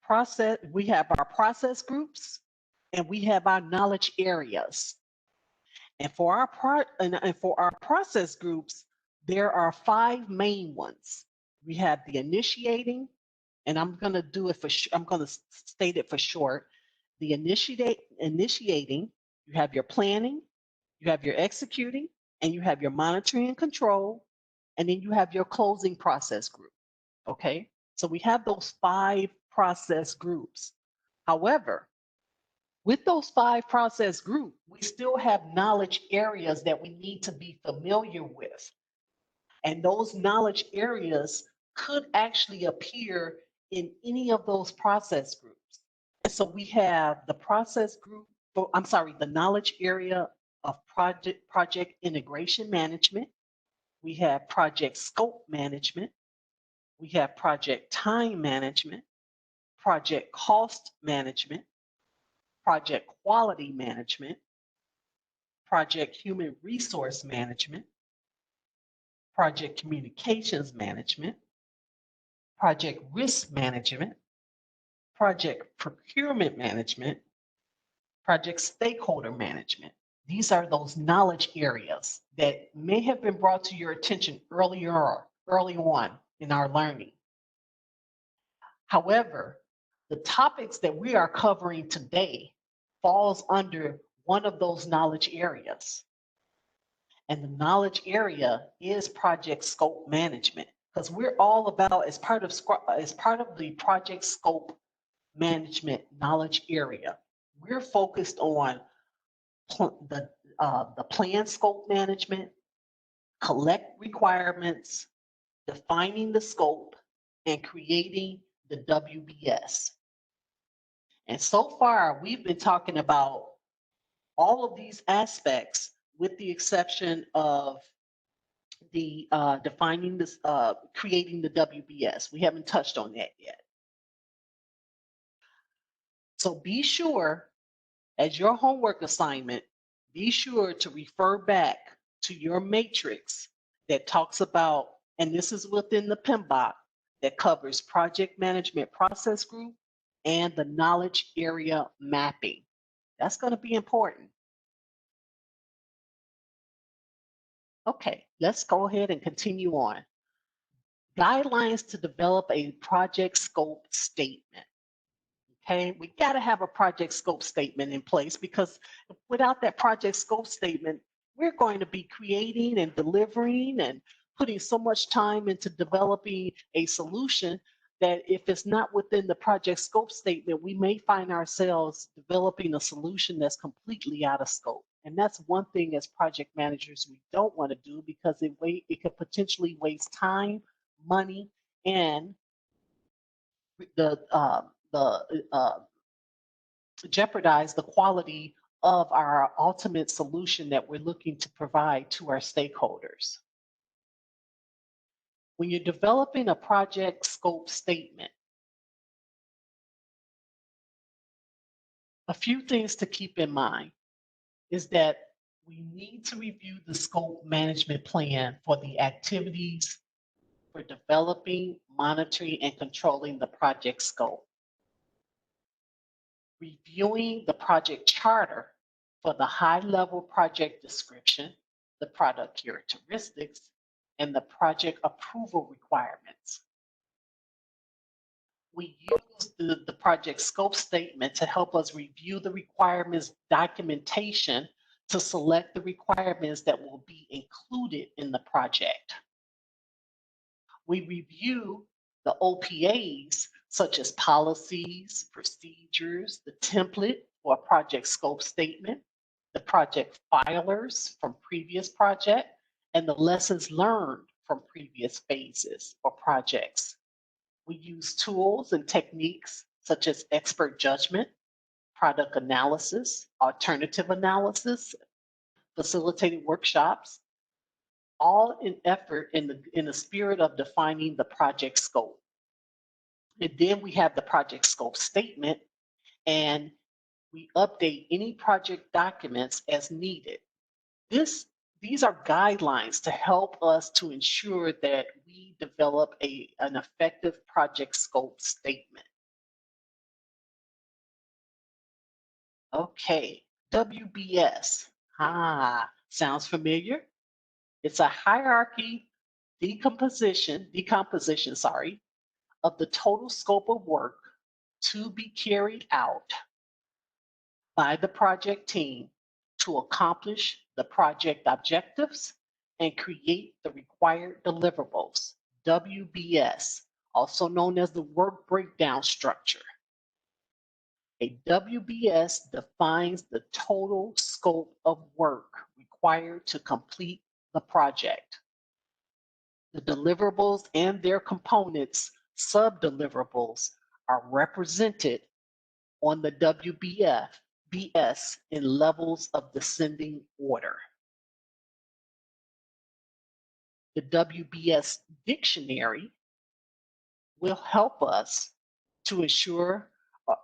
process, we have our process groups and we have our knowledge areas. And for our process groups, there are 5 main ones. We have the initiating, and I'm going to do it I'm going to state it for short. The initiating, you have your planning, you have your executing, and you have your monitoring and control, and then you have your closing process group. Okay, so we have those 5 process groups. However, with those 5 process groups, we still have knowledge areas that we need to be familiar with. And those knowledge areas could actually appear in any of those process groups. And so we have the process group, the knowledge area of project integration management. We have project scope management. We have project time management, project cost management, project quality management, project human resource management, project communications management, project risk management, project procurement management, project stakeholder management. These are those knowledge areas that may have been brought to your attention early on in our learning. However, the topics that we are covering today falls under one of those knowledge areas. And the knowledge area is project scope management, because we're all about, as part of the project scope management knowledge area, we're focused on the plan scope management, collect requirements, defining the scope, and creating the WBS. And so far, we've been talking about all of these aspects with the exception of the defining this, creating the WBS. We haven't touched on that yet. So be sure, as your homework assignment, be sure to refer back to your matrix that talks about, and this is within the PMBOK, that covers project management process group and the knowledge area mapping. That's going to be important. Okay, let's go ahead and continue on. Guidelines to develop a project scope statement. Okay, we got to have a project scope statement in place, because without that project scope statement, we're going to be creating and delivering and putting so much time into developing a solution that if it's not within the project scope statement, we may find ourselves developing a solution that's completely out of scope. And that's one thing as project managers we don't want to do, because it could potentially waste time, money, and jeopardize the quality of our ultimate solution that we're looking to provide to our stakeholders. When you're developing a project scope statement, a few things to keep in mind is that we need to review the scope management plan for the activities for developing, monitoring, and controlling the project scope. Reviewing the project charter for the high-level project description, the product characteristics, and the project approval requirements. We use the project scope statement to help us review the requirements documentation to select the requirements that will be included in the project. We review the OPAs, such as policies, procedures, the template for a project scope statement, the project filers from previous project, and the lessons learned from previous phases or projects. We use tools and techniques such as expert judgment, product analysis, alternative analysis, facilitated workshops, all in the spirit of defining the project scope. And then we have the project scope statement, and we update any project documents as needed. These are guidelines to help us to ensure that we develop an effective project scope statement. Okay, WBS. Sounds familiar? It's a hierarchy decomposition, of the total scope of work to be carried out by the project team to accomplish the project objectives and create the required deliverables, WBS, also known as the work breakdown structure. A WBS defines the total scope of work required to complete the project. The deliverables and their components, sub-deliverables, are represented on the WBS in levels of descending order. The WBS dictionary will help us to ensure,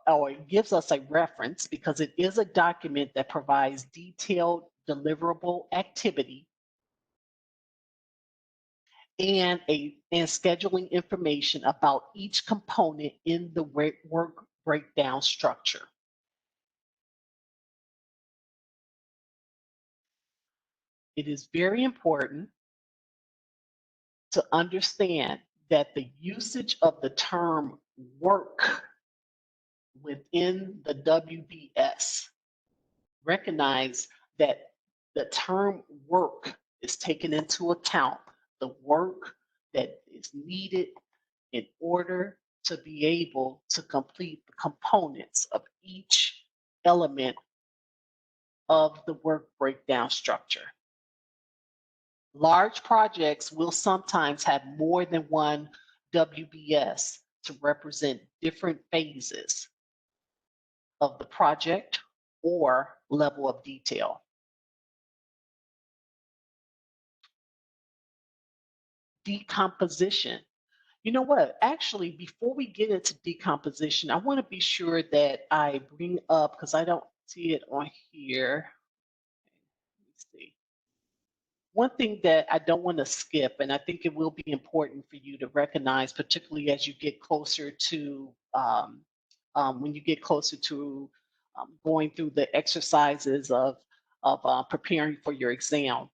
or it gives us a reference, because it is a document that provides detailed deliverable activity and scheduling information about each component in the work breakdown structure. It is very important to understand that the usage of the term work within the WBS, recognize that the term work is taken into account, the work that is needed in order to be able to complete the components of each element of the work breakdown structure. Large projects will sometimes have more than one WBS to represent different phases of the project or level of detail. Decomposition. You know what? Actually, before we get into decomposition, I want to be sure that I bring up, because I don't see it on here. Let me see. One thing that I don't want to skip, and I think it will be important for you to recognize, particularly as you get closer to when you get closer to going through the exercises of preparing for your exam,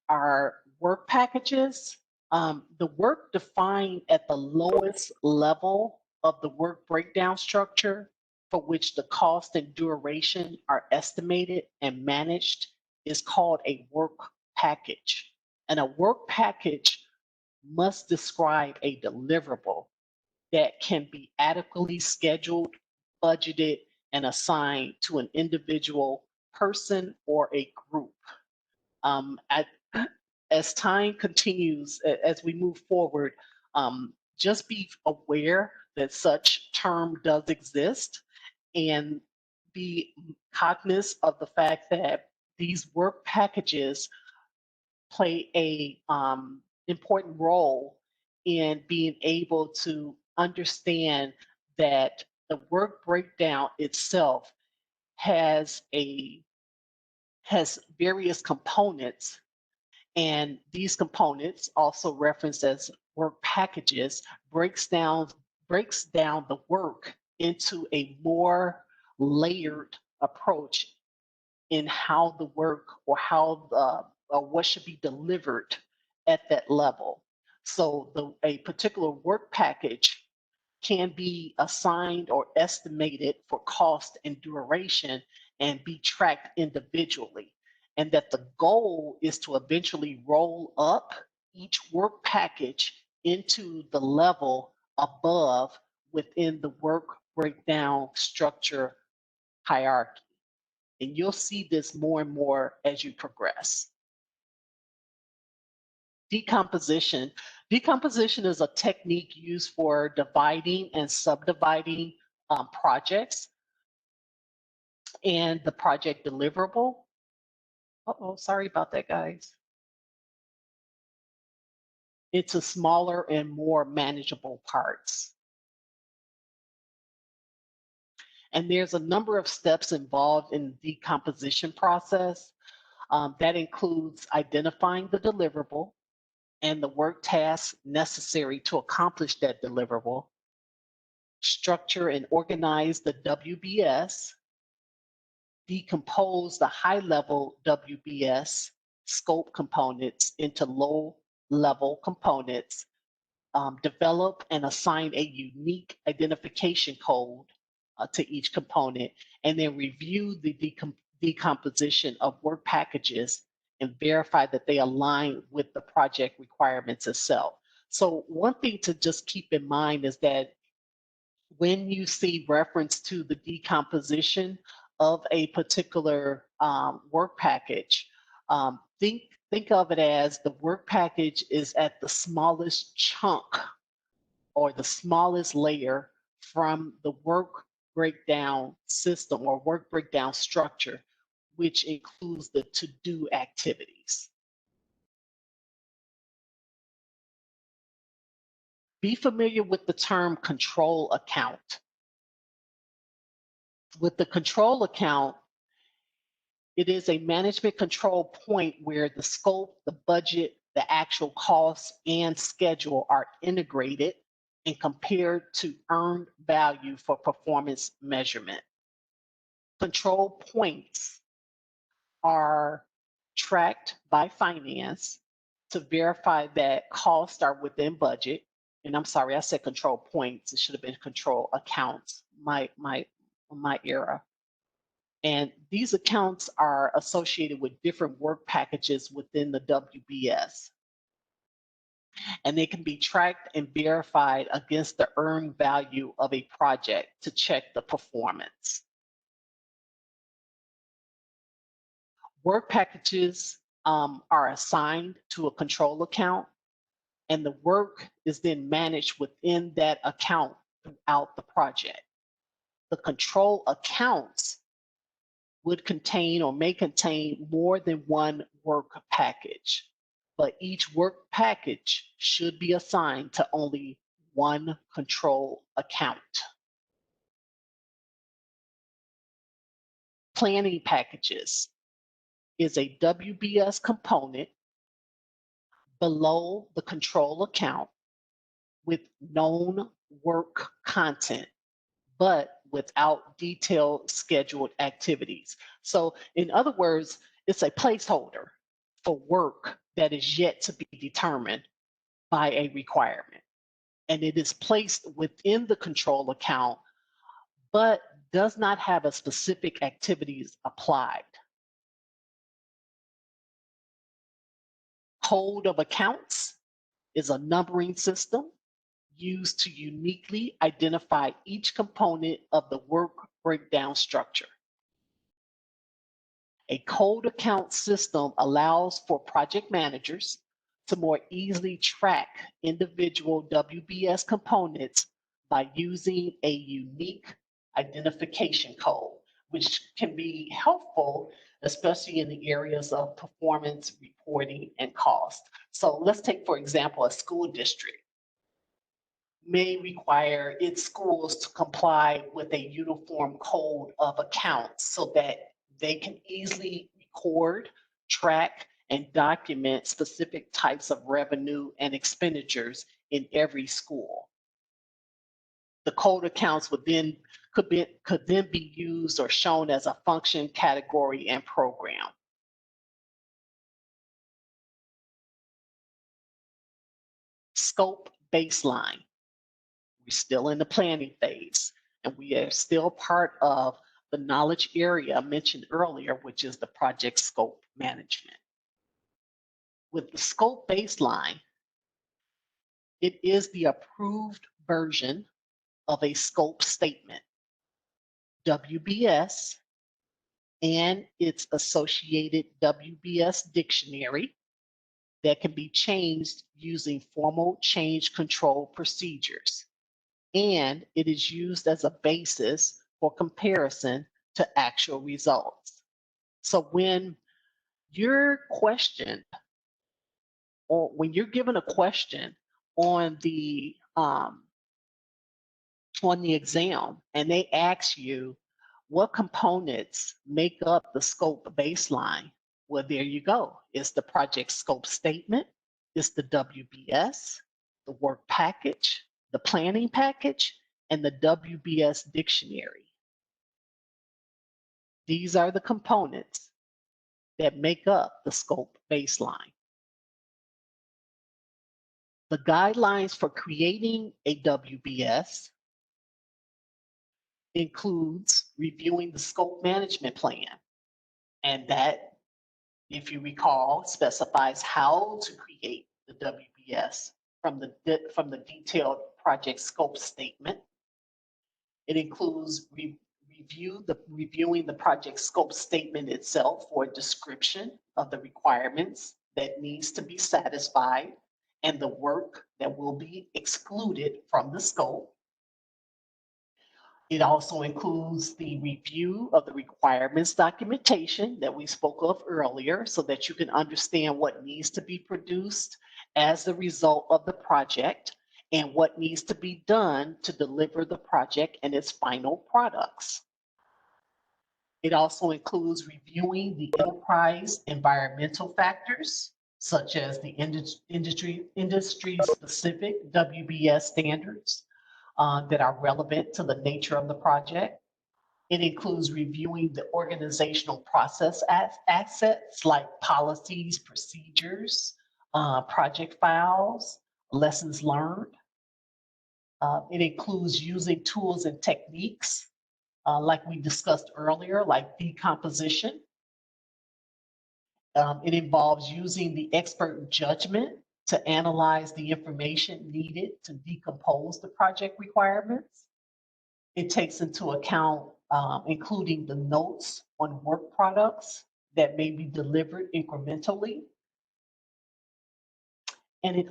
are work packages. The work defined at the lowest level of the work breakdown structure, for which the cost and duration are estimated and managed, is called a work package. And a work package must describe a deliverable that can be adequately scheduled, budgeted, and assigned to an individual person or a group. As time continues, as we move forward, just be aware that such term does exist, and be cognizant of the fact that these work packages play a important role in being able to understand that the work breakdown itself has various components, and these components, also referenced as work packages, breaks down the work into a more layered approach in how the work or what should be delivered at that level. So a particular work package can be assigned or estimated for cost and duration and be tracked individually. And that the goal is to eventually roll up each work package into the level above within the work breakdown structure hierarchy. And you'll see this more and more as you progress. Decomposition. Decomposition is a technique used for dividing and subdividing projects and the project deliverable. Uh-oh, sorry about that, guys. Into smaller and more manageable parts. And there's a number of steps involved in the decomposition process. That includes identifying the deliverable and the work tasks necessary to accomplish that deliverable, structure and organize the WBS, decompose the high-level WBS scope components into low-level components, develop and assign a unique identification code to each component, and then review the decomposition of work packages and verify that they align with the project requirements itself. So one thing to just keep in mind is that when you see reference to the decomposition of a particular work package, think of it as the work package is at the smallest chunk or the smallest layer from the work breakdown system or work breakdown structure, which includes the to-do activities. Be familiar with the term control account. With the control account, it is a management control point where the scope, the budget, the actual costs, and schedule are integrated and compared to earned value for performance measurement. Control points are tracked by finance to verify that costs are within budget. And I'm sorry, I said control points. It should have been control accounts, my error. And these accounts are associated with different work packages within the WBS. And they can be tracked and verified against the earned value of a project to check the performance. Work packages are assigned to a control account, and the work is then managed within that account throughout the project. The control accounts would contain or may contain more than one work package, but each work package should be assigned to only one control account. Planning packages is a WBS component below the control account with known work content, but without detailed scheduled activities. So in other words, it's a placeholder for work that is yet to be determined by a requirement. And it is placed within the control account, but does not have a specific activities applied. Code of accounts is a numbering system used to uniquely identify each component of the work breakdown structure. A code account system allows for project managers to more easily track individual WBS components by using a unique identification code, which can be helpful, especially in the areas of performance, reporting, and cost. So let's take, for example, a school district may require its schools to comply with a uniform code of accounts so that they can easily record, track, and document specific types of revenue and expenditures in every school. The code accounts would then could then be used or shown as a function, category, and program. Scope baseline. We're still in the planning phase, and we are still part of the knowledge area mentioned earlier, which is the project scope management. With the scope baseline, it is the approved version of a scope statement, WBS, and its associated WBS dictionary that can be changed using formal change control procedures. And it is used as a basis for comparison to actual results. So when you're questioned, or when you're given a question on the exam, and they ask you what components make up the scope baseline, well, there you go. It's the project scope statement, it's the WBS, the work package, the planning package, and the WBS dictionary. These are the components that make up the scope baseline. The guidelines for creating a WBS includes reviewing the scope management plan. And that, if you recall, specifies how to create the WBS from the detailed project scope statement. It includes reviewing the project scope statement itself for a description of the requirements that needs to be satisfied and the work that will be excluded from the scope. It also includes the review of the requirements documentation that we spoke of earlier so that you can understand what needs to be produced as the result of the project and what needs to be done to deliver the project and its final products. It also includes reviewing the enterprise environmental factors, such as the industry-specific WBS standards that are relevant to the nature of the project. It includes reviewing the organizational process assets like policies, procedures, project files, lessons learned. It includes using tools and techniques like we discussed earlier, like decomposition. It involves using the expert judgment to analyze the information needed to decompose the project requirements. It takes into account including the notes on work products that may be delivered incrementally. And it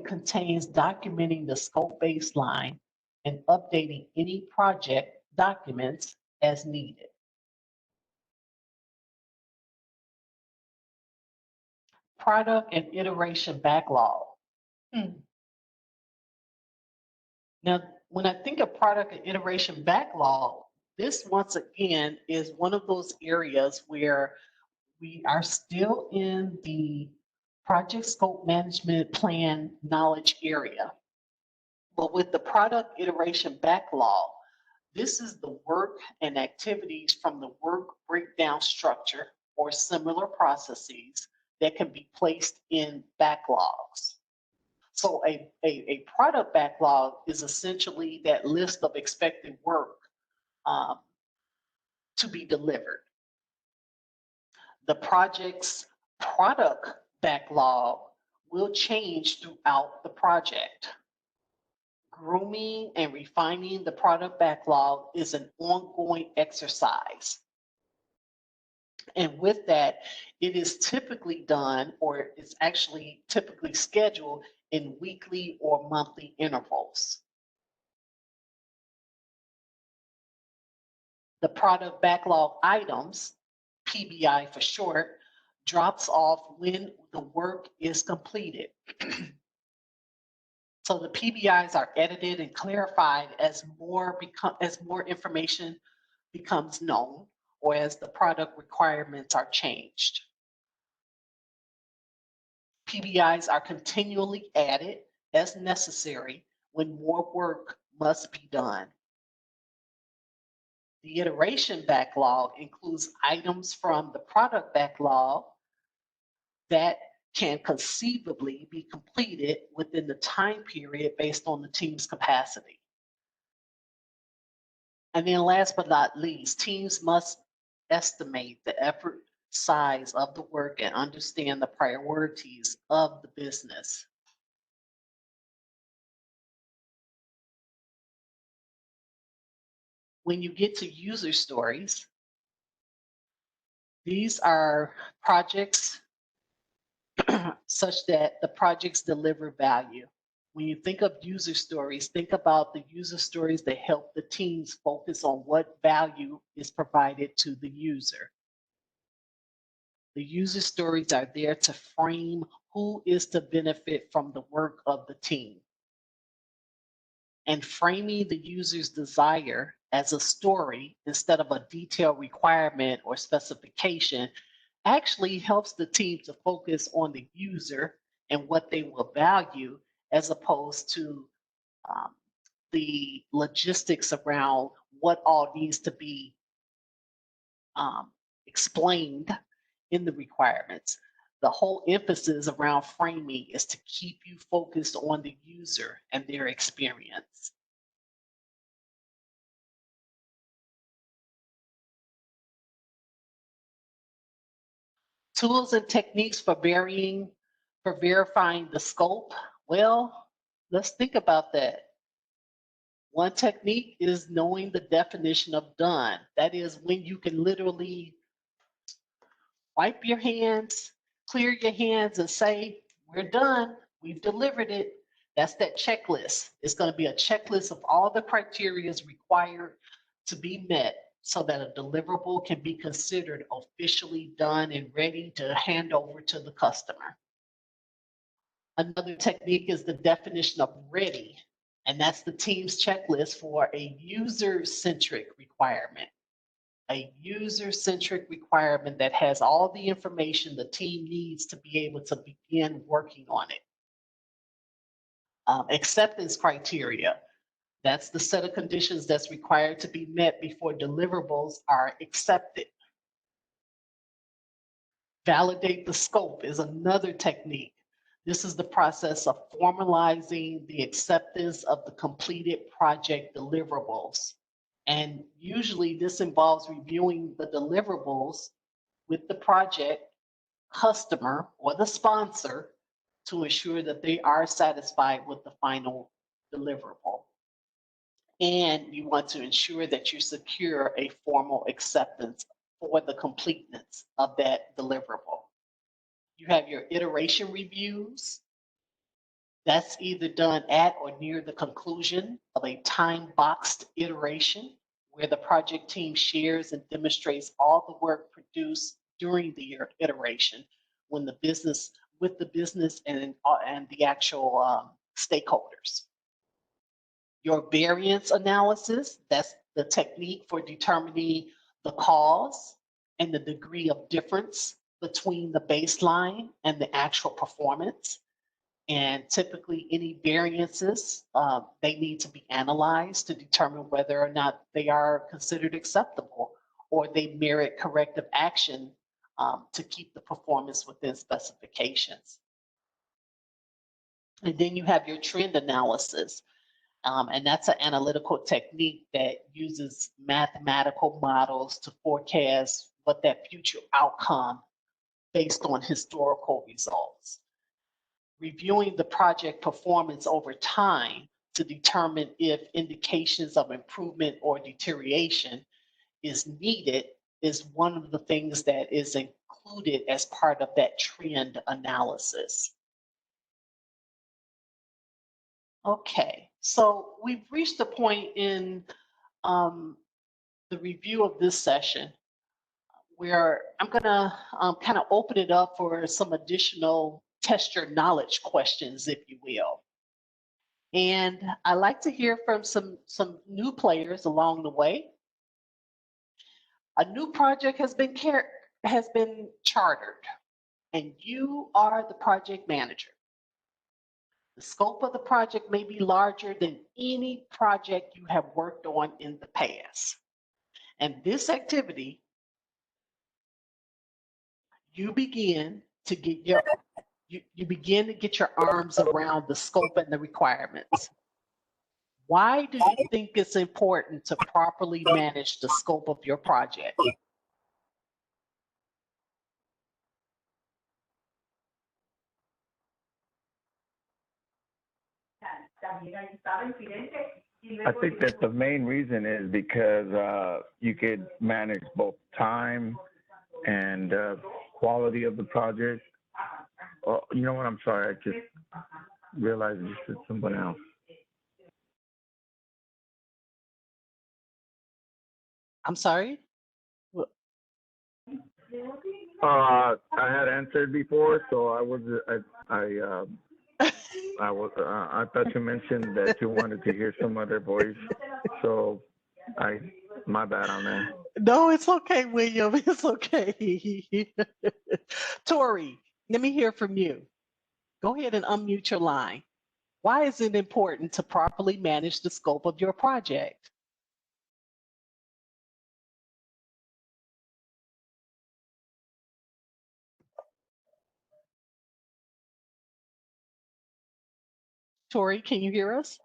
contains documenting the scope baseline and updating any project documents as needed. Product and iteration backlog. Now, when I think of product and iteration backlog, this once again is one of those areas where we are still in the project scope management plan knowledge area. But with the product iteration backlog, this is the work and activities from the work breakdown structure or similar processes that can be placed in backlogs. So a product backlog is essentially that list of expected work to be delivered. The project's product backlog will change throughout the project. Grooming and refining the product backlog is an ongoing exercise. And with that, it is typically done, or it's actually typically scheduled in weekly or monthly intervals. The product backlog items, PBI for short, drops off when the work is completed. So the PBIs are edited and clarified as more information becomes known or as the product requirements are changed. PBIs are continually added as necessary when more work must be done. The iteration backlog includes items from the product backlog that can conceivably be completed within the time period based on the team's capacity. And then last but not least, teams must estimate the effort size of the work and understand the priorities of the business. When you get to user stories, these are projects such that the projects deliver value. When you think of user stories, think about the user stories that help the teams focus on what value is provided to the user. The user stories are there to frame who is to benefit from the work of the team. And framing the user's desire as a story instead of a detailed requirement or specification actually helps the team to focus on the user and what they will value, as opposed to the logistics around what all needs to be explained in the requirements. The whole emphasis around framing is to keep you focused on the user and their experience. Tools and techniques for verifying the scope. Well, let's think about that. One technique is knowing the definition of done. That is when you can literally wipe your hands, clear your hands and say, we're done, we've delivered it. That's that checklist. It's going to be a checklist of all the criteria required to be met so that a deliverable can be considered officially done and ready to hand over to the customer. Another technique is the definition of ready, and that's the team's checklist for a user-centric requirement. A user-centric requirement that has all the information the team needs to be able to begin working on it. Acceptance criteria. That's the set of conditions that's required to be met before deliverables are accepted. Validate the scope is another technique. This is the process of formalizing the acceptance of the completed project deliverables. And usually this involves reviewing the deliverables with the project customer or the sponsor to ensure that they are satisfied with the final deliverable. And you want to ensure that you secure a formal acceptance for the completeness of that deliverable. You have your iteration reviews. That's either done at or near the conclusion of a time-boxed iteration where the project team shares and demonstrates all the work produced during the iteration with the business and the actual stakeholders. Your variance analysis, that's the technique for determining the cause and the degree of difference between the baseline and the actual performance. And typically any variances, they need to be analyzed to determine whether or not they are considered acceptable or they merit corrective action to keep the performance within specifications. And then you have your trend analysis. And that's an analytical technique that uses mathematical models to forecast what that future outcome based on historical results. Reviewing the project performance over time to determine if indications of improvement or deterioration is needed is one of the things that is included as part of that trend analysis. Okay, so we've reached a point in the review of this session where I'm gonna kind of open it up for some additional test your knowledge questions, if you will. And I like to hear from some new players along the way. A new project has been chartered, and you are the project manager. The scope of the project may be larger than any project you have worked on in the past. And this activity, you begin to get your arms around the scope and the requirements. Why do you think it's important to properly manage the scope of your project? I think that the main reason is because you could manage both time and quality of the project. Oh, you know what? I'm sorry. I just realized you said someone else. I'm sorry? I had answered before, so I thought you mentioned that you wanted to hear some other voice. So my bad on that. No, it's okay, William. It's okay. Tori, let me hear from you. Go ahead and unmute your line. Why is it important to properly manage the scope of your project? Tori, can you hear us?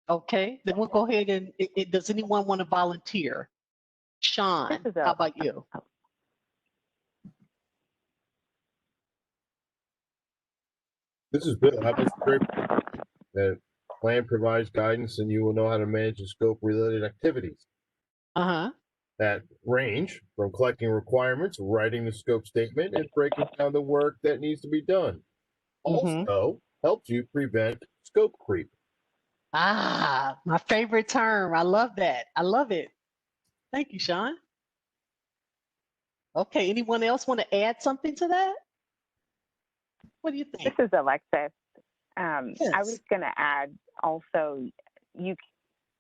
Okay, then we'll go ahead and, does anyone want to volunteer? Sean, how about you? This is Bill. How about the plan provides guidance and you will know how to manage the scope related activities that range from collecting requirements, writing the scope statement, and breaking down the work that needs to be done. Also helps you prevent scope creep. Ah, my favorite term. I love that. I love it. Thank you, Sean. Okay, anyone else want to add something to that? What do you think? This is Alexis. Yes. I was going to add also,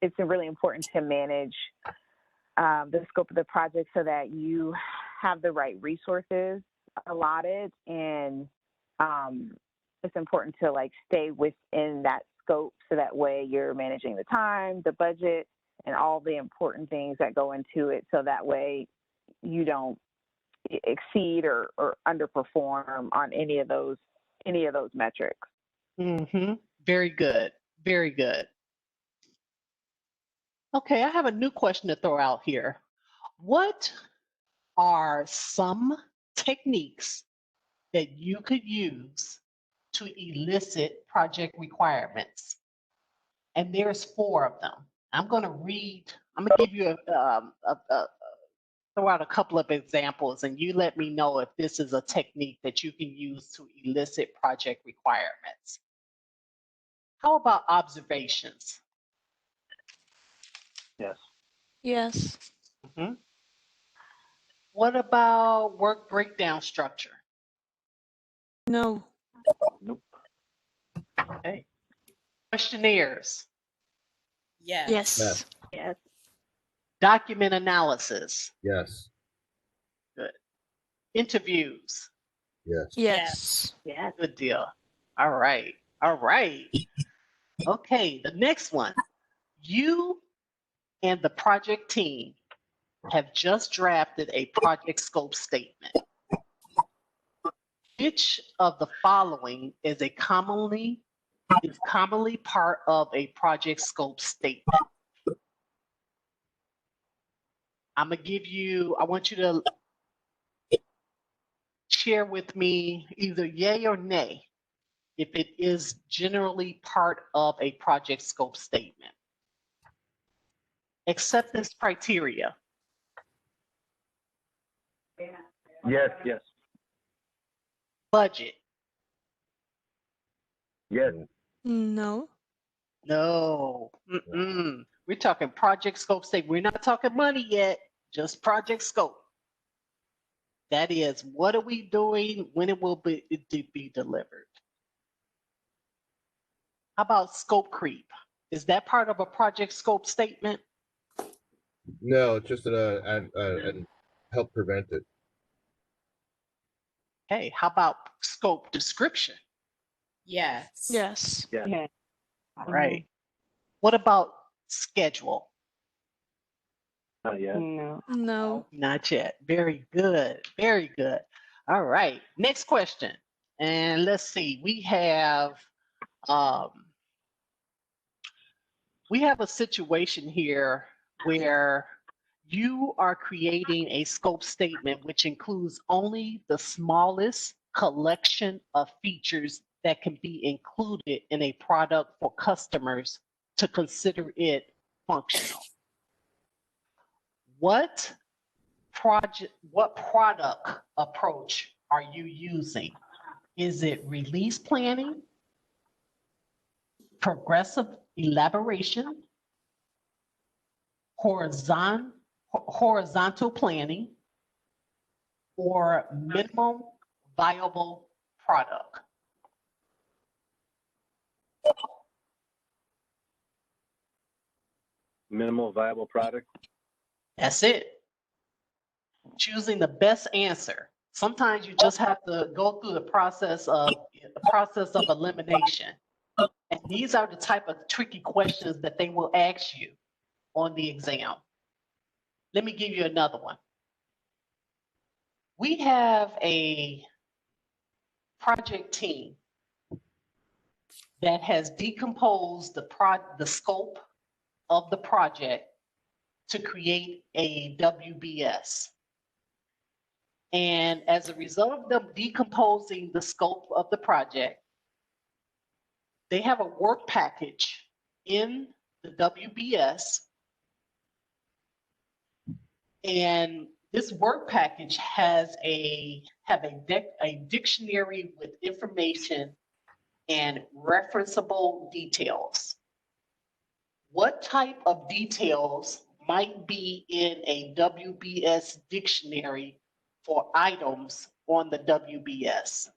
it's really important to manage the scope of the project so that you have the right resources allotted, and it's important to stay within that scope so that way you're managing the time, the budget, and all the important things that go into it, so that way you don't exceed or underperform on any of those metrics. Very good. Very good. Okay, I have a new question to throw out here. What are some techniques that you could use to elicit project requirements? And there's 4 of them. I'm going to give you throw out a couple of examples, and you let me know if this is a technique that you can use to elicit project requirements. How about observations? Yes. Yes. Mm-hmm. What about work breakdown structure? No. Nope. Okay. Questionnaires? Yes. Yes. Yes. Document analysis? Yes. Good. Interviews? Yes. Yes. Yes. Good deal. All right. All right. Okay, the next one. You and the project team have just drafted a project scope statement. Which of the following is commonly part of a project scope statement? I want you to share with me either yay or nay if it is generally part of a project scope statement. Acceptance criteria. Yes. Yes. Budget. Yes. No. No. Mm-mm. We're talking project scope statement. We're not talking money yet, just project scope. That is, what are we doing, when it will be delivered? How about scope creep? Is that part of a project scope statement? No, it's just and help prevent it. Hey, how about scope description? Yes. Yes. All right. What about schedule? Not yet. No. No. Not yet. Very good. Very good. All right. Next question. And let's see. We have a situation here where you are creating a scope statement which includes only the smallest collection of features that can be included in a product for customers to consider it functional. What product approach are you using? Is it release planning, progressive elaboration, horizontal planning, or minimum viable product? Minimal viable product. That's it. Choosing the best answer. Sometimes you just have to go through the process of elimination. And these are the type of tricky questions that they will ask you on the exam. Let me give you another one. We have a project team that has decomposed the scope of the project to create a WBS. And as a result of them decomposing the scope of the project, they have a work package in the WBS. And this work package has a dictionary with information and referenceable details. What type of details might be in a WBS dictionary for items on the WBS?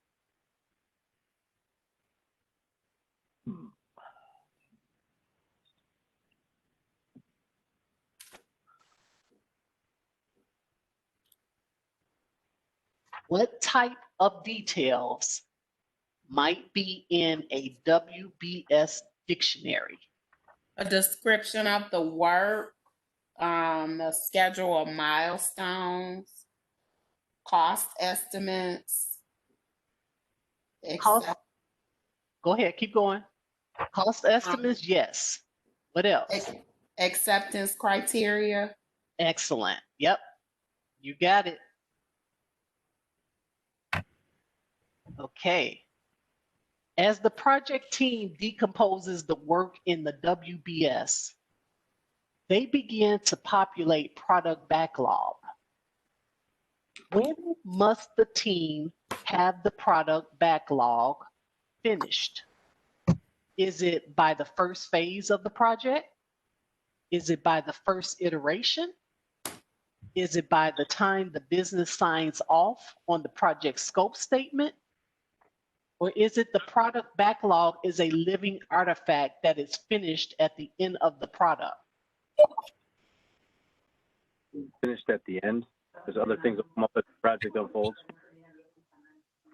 What type of details might be in a WBS dictionary? A description of the work, the schedule of milestones, cost estimates. Go ahead, keep going. Cost estimates, yes. What else? Acceptance criteria. Excellent. Yep, you got it. Okay. As the project team decomposes the work in the WBS, they begin to populate product backlog. When must the team have the product backlog finished? Is it by the first phase of the project? Is it by the first iteration? Is it by the time the business signs off on the project scope statement? Or is it the product backlog is a living artifact that is finished at the end of the product? Finished at the end. There's other things that come up as the project unfolds.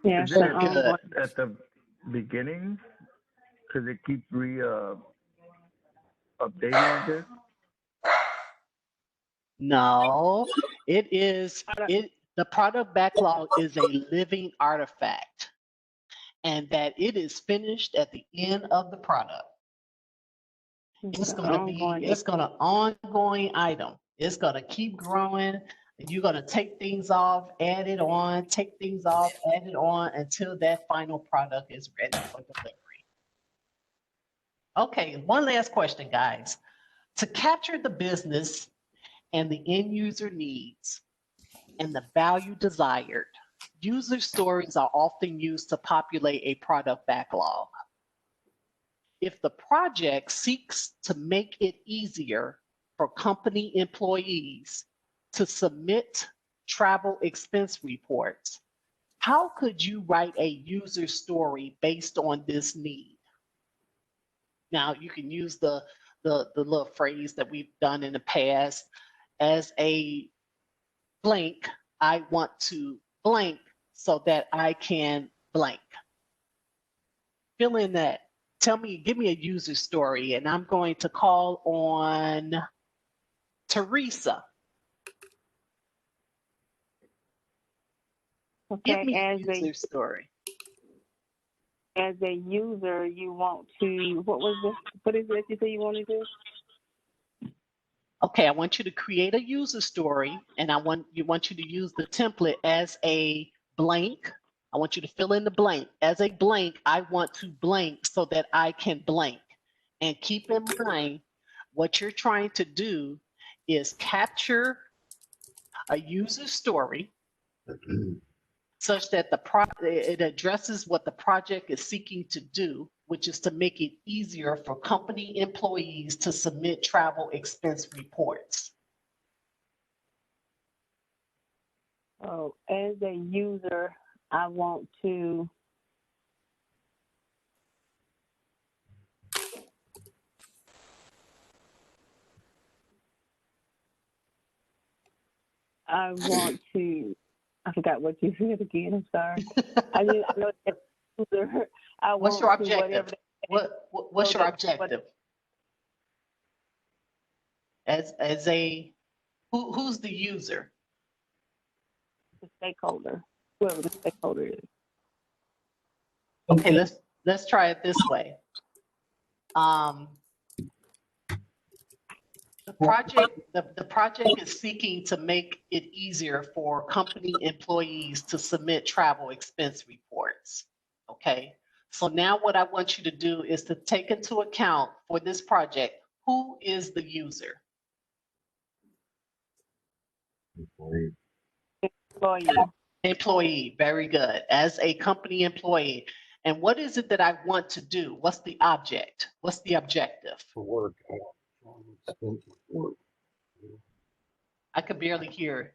Yeah, Is so it at the beginning? Because it keeps updating, I guess. No, the product backlog is a living artifact, and that it is finished at the end of the product. It's going to be, it's going to ongoing item. It's going to keep growing. You're going to take things off, add it on, take things off, add it on until that final product is ready for delivery. Okay, one last question, guys. To capture the business and the end user needs and the value desired, user stories are often used to populate a product backlog. If the project seeks to make it easier for company employees to submit travel expense reports, how could you write a user story based on this need? Now, you can use the little phrase that we've done in the past. As a blank, I want to blank so that I can blank. Fill in that. Give me a user story, and I'm going to call on Teresa. Okay, Give me a user story. As a user, you want to, what is it you say you want to do? Okay, I want you to create a user story, and I want you to use the template as a blank. I want you to fill in the blank. As a blank, I want to blank so that I can blank. And keep in mind, what you're trying to do is capture a user story such that it addresses what the project is seeking to do, which is to make it easier for company employees to submit travel expense reports. Oh, as a user, I want to I forgot what you said again. I'm sorry. I know that user. What's your objective? What's your objective? As a who's the user? The stakeholder, whoever the stakeholder is. Okay, let's try it this way. The project is seeking to make it easier for company employees to submit travel expense reports. Okay, so now what I want you to do is to take into account for this project, who is the user? Employee, very good. As a company employee. And what is it that I want to do? What's the object? What's the objective? For work. I could barely hear it.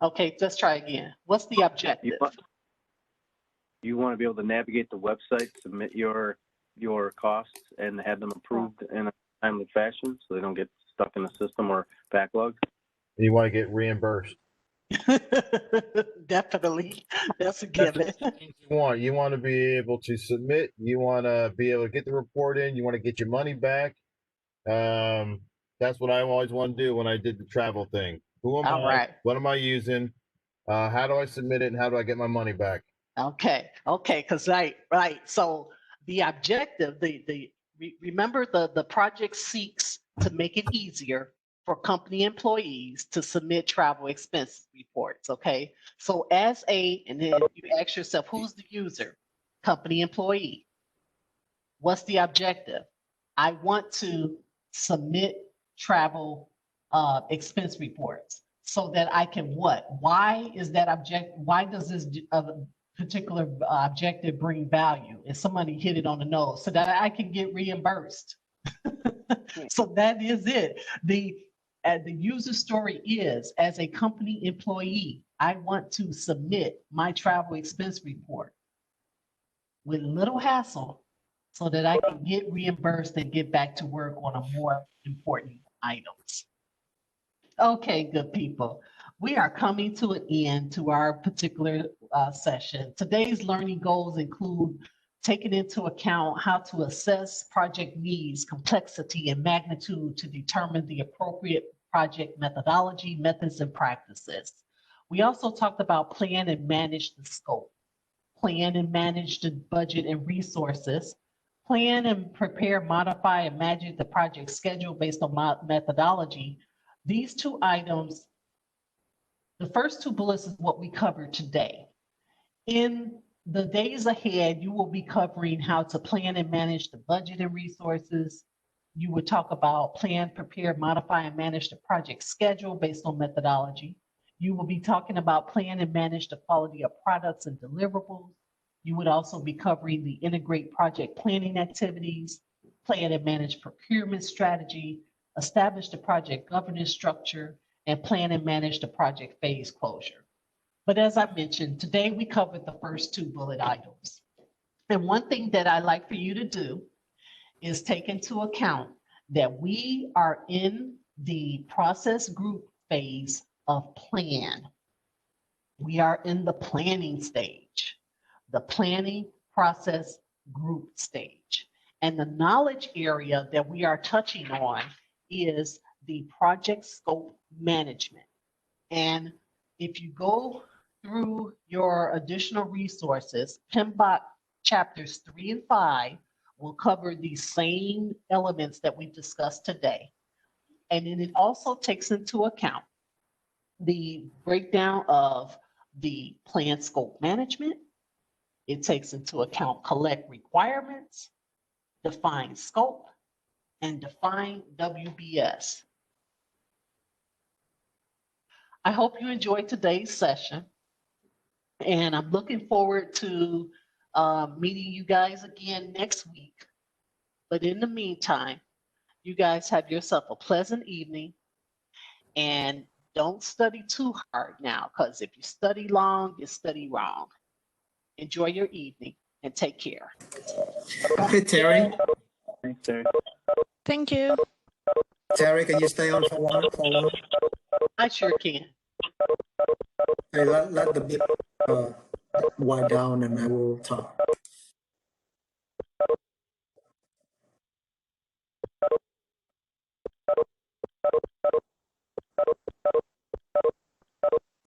Okay, let's try again. What's the objective? You want to be able to navigate the website, submit your costs, and have them approved in a timely fashion so they don't get stuck in the system or backlogged. You want to get reimbursed. Definitely. That's a given. You want to be able to submit. You want to be able to get the report in. You want to get your money back. That's what I always want to do when I did the travel thing. Who am I? Right. What am I using? How do I submit it, and how do I get my money back? Okay, because right. So the objective, remember the project seeks to make it easier for company employees to submit travel expense reports. Okay, so and then you ask yourself, who's the user? company employee. What's the objective? I want to submit travel expense reports so that I can what? Why is that why does this particular objective bring value? And somebody hit it on the nose so that I can get reimbursed. So that is it. The user story is, as a company employee, I want to submit my travel expense report with little hassle so that I can get reimbursed and get back to work on a more important items. Okay, good people. We are coming to an end to our particular session. Today's learning goals include taking into account how to assess project needs, complexity, and magnitude to determine the appropriate project methodology, methods, and practices. We also talked about plan and manage the scope, plan and manage the budget and resources, plan and prepare, modify, and manage the project schedule based on methodology. These two items, the first two bullets is what we covered today. In the days ahead, you will be covering how to plan and manage the budget and resources. You would talk about plan, prepare, modify, and manage the project schedule based on methodology. You will be talking about plan and manage the quality of products and deliverables. You would also be covering the integrate project planning activities, plan and manage procurement strategy, establish the project governance structure, and plan and manage the project phase closure. But as I mentioned, today we covered the first two bullet items. And one thing that I like for you to do is take into account that we are in the process group phase of plan. We are in the planning stage, the planning process group stage. And the knowledge area that we are touching on is the project scope management. And if you go through your additional resources, PMBOK chapters 3 and 5 will cover these same elements that we've discussed today. And then it also takes into account the breakdown of the plan scope management. It takes into account collect requirements, define scope, and define WBS. I hope you enjoyed today's session, and I'm looking forward to meeting you guys again next week. But in the meantime, you guys have yourself a pleasant evening, and don't study too hard now, because if you study long, you study wrong. Enjoy your evening and take care. Okay, Terry. Thanks, Terry. Thank you. Terry, can you stay on for long? I sure can. Hey, let the beep wind down and I will talk.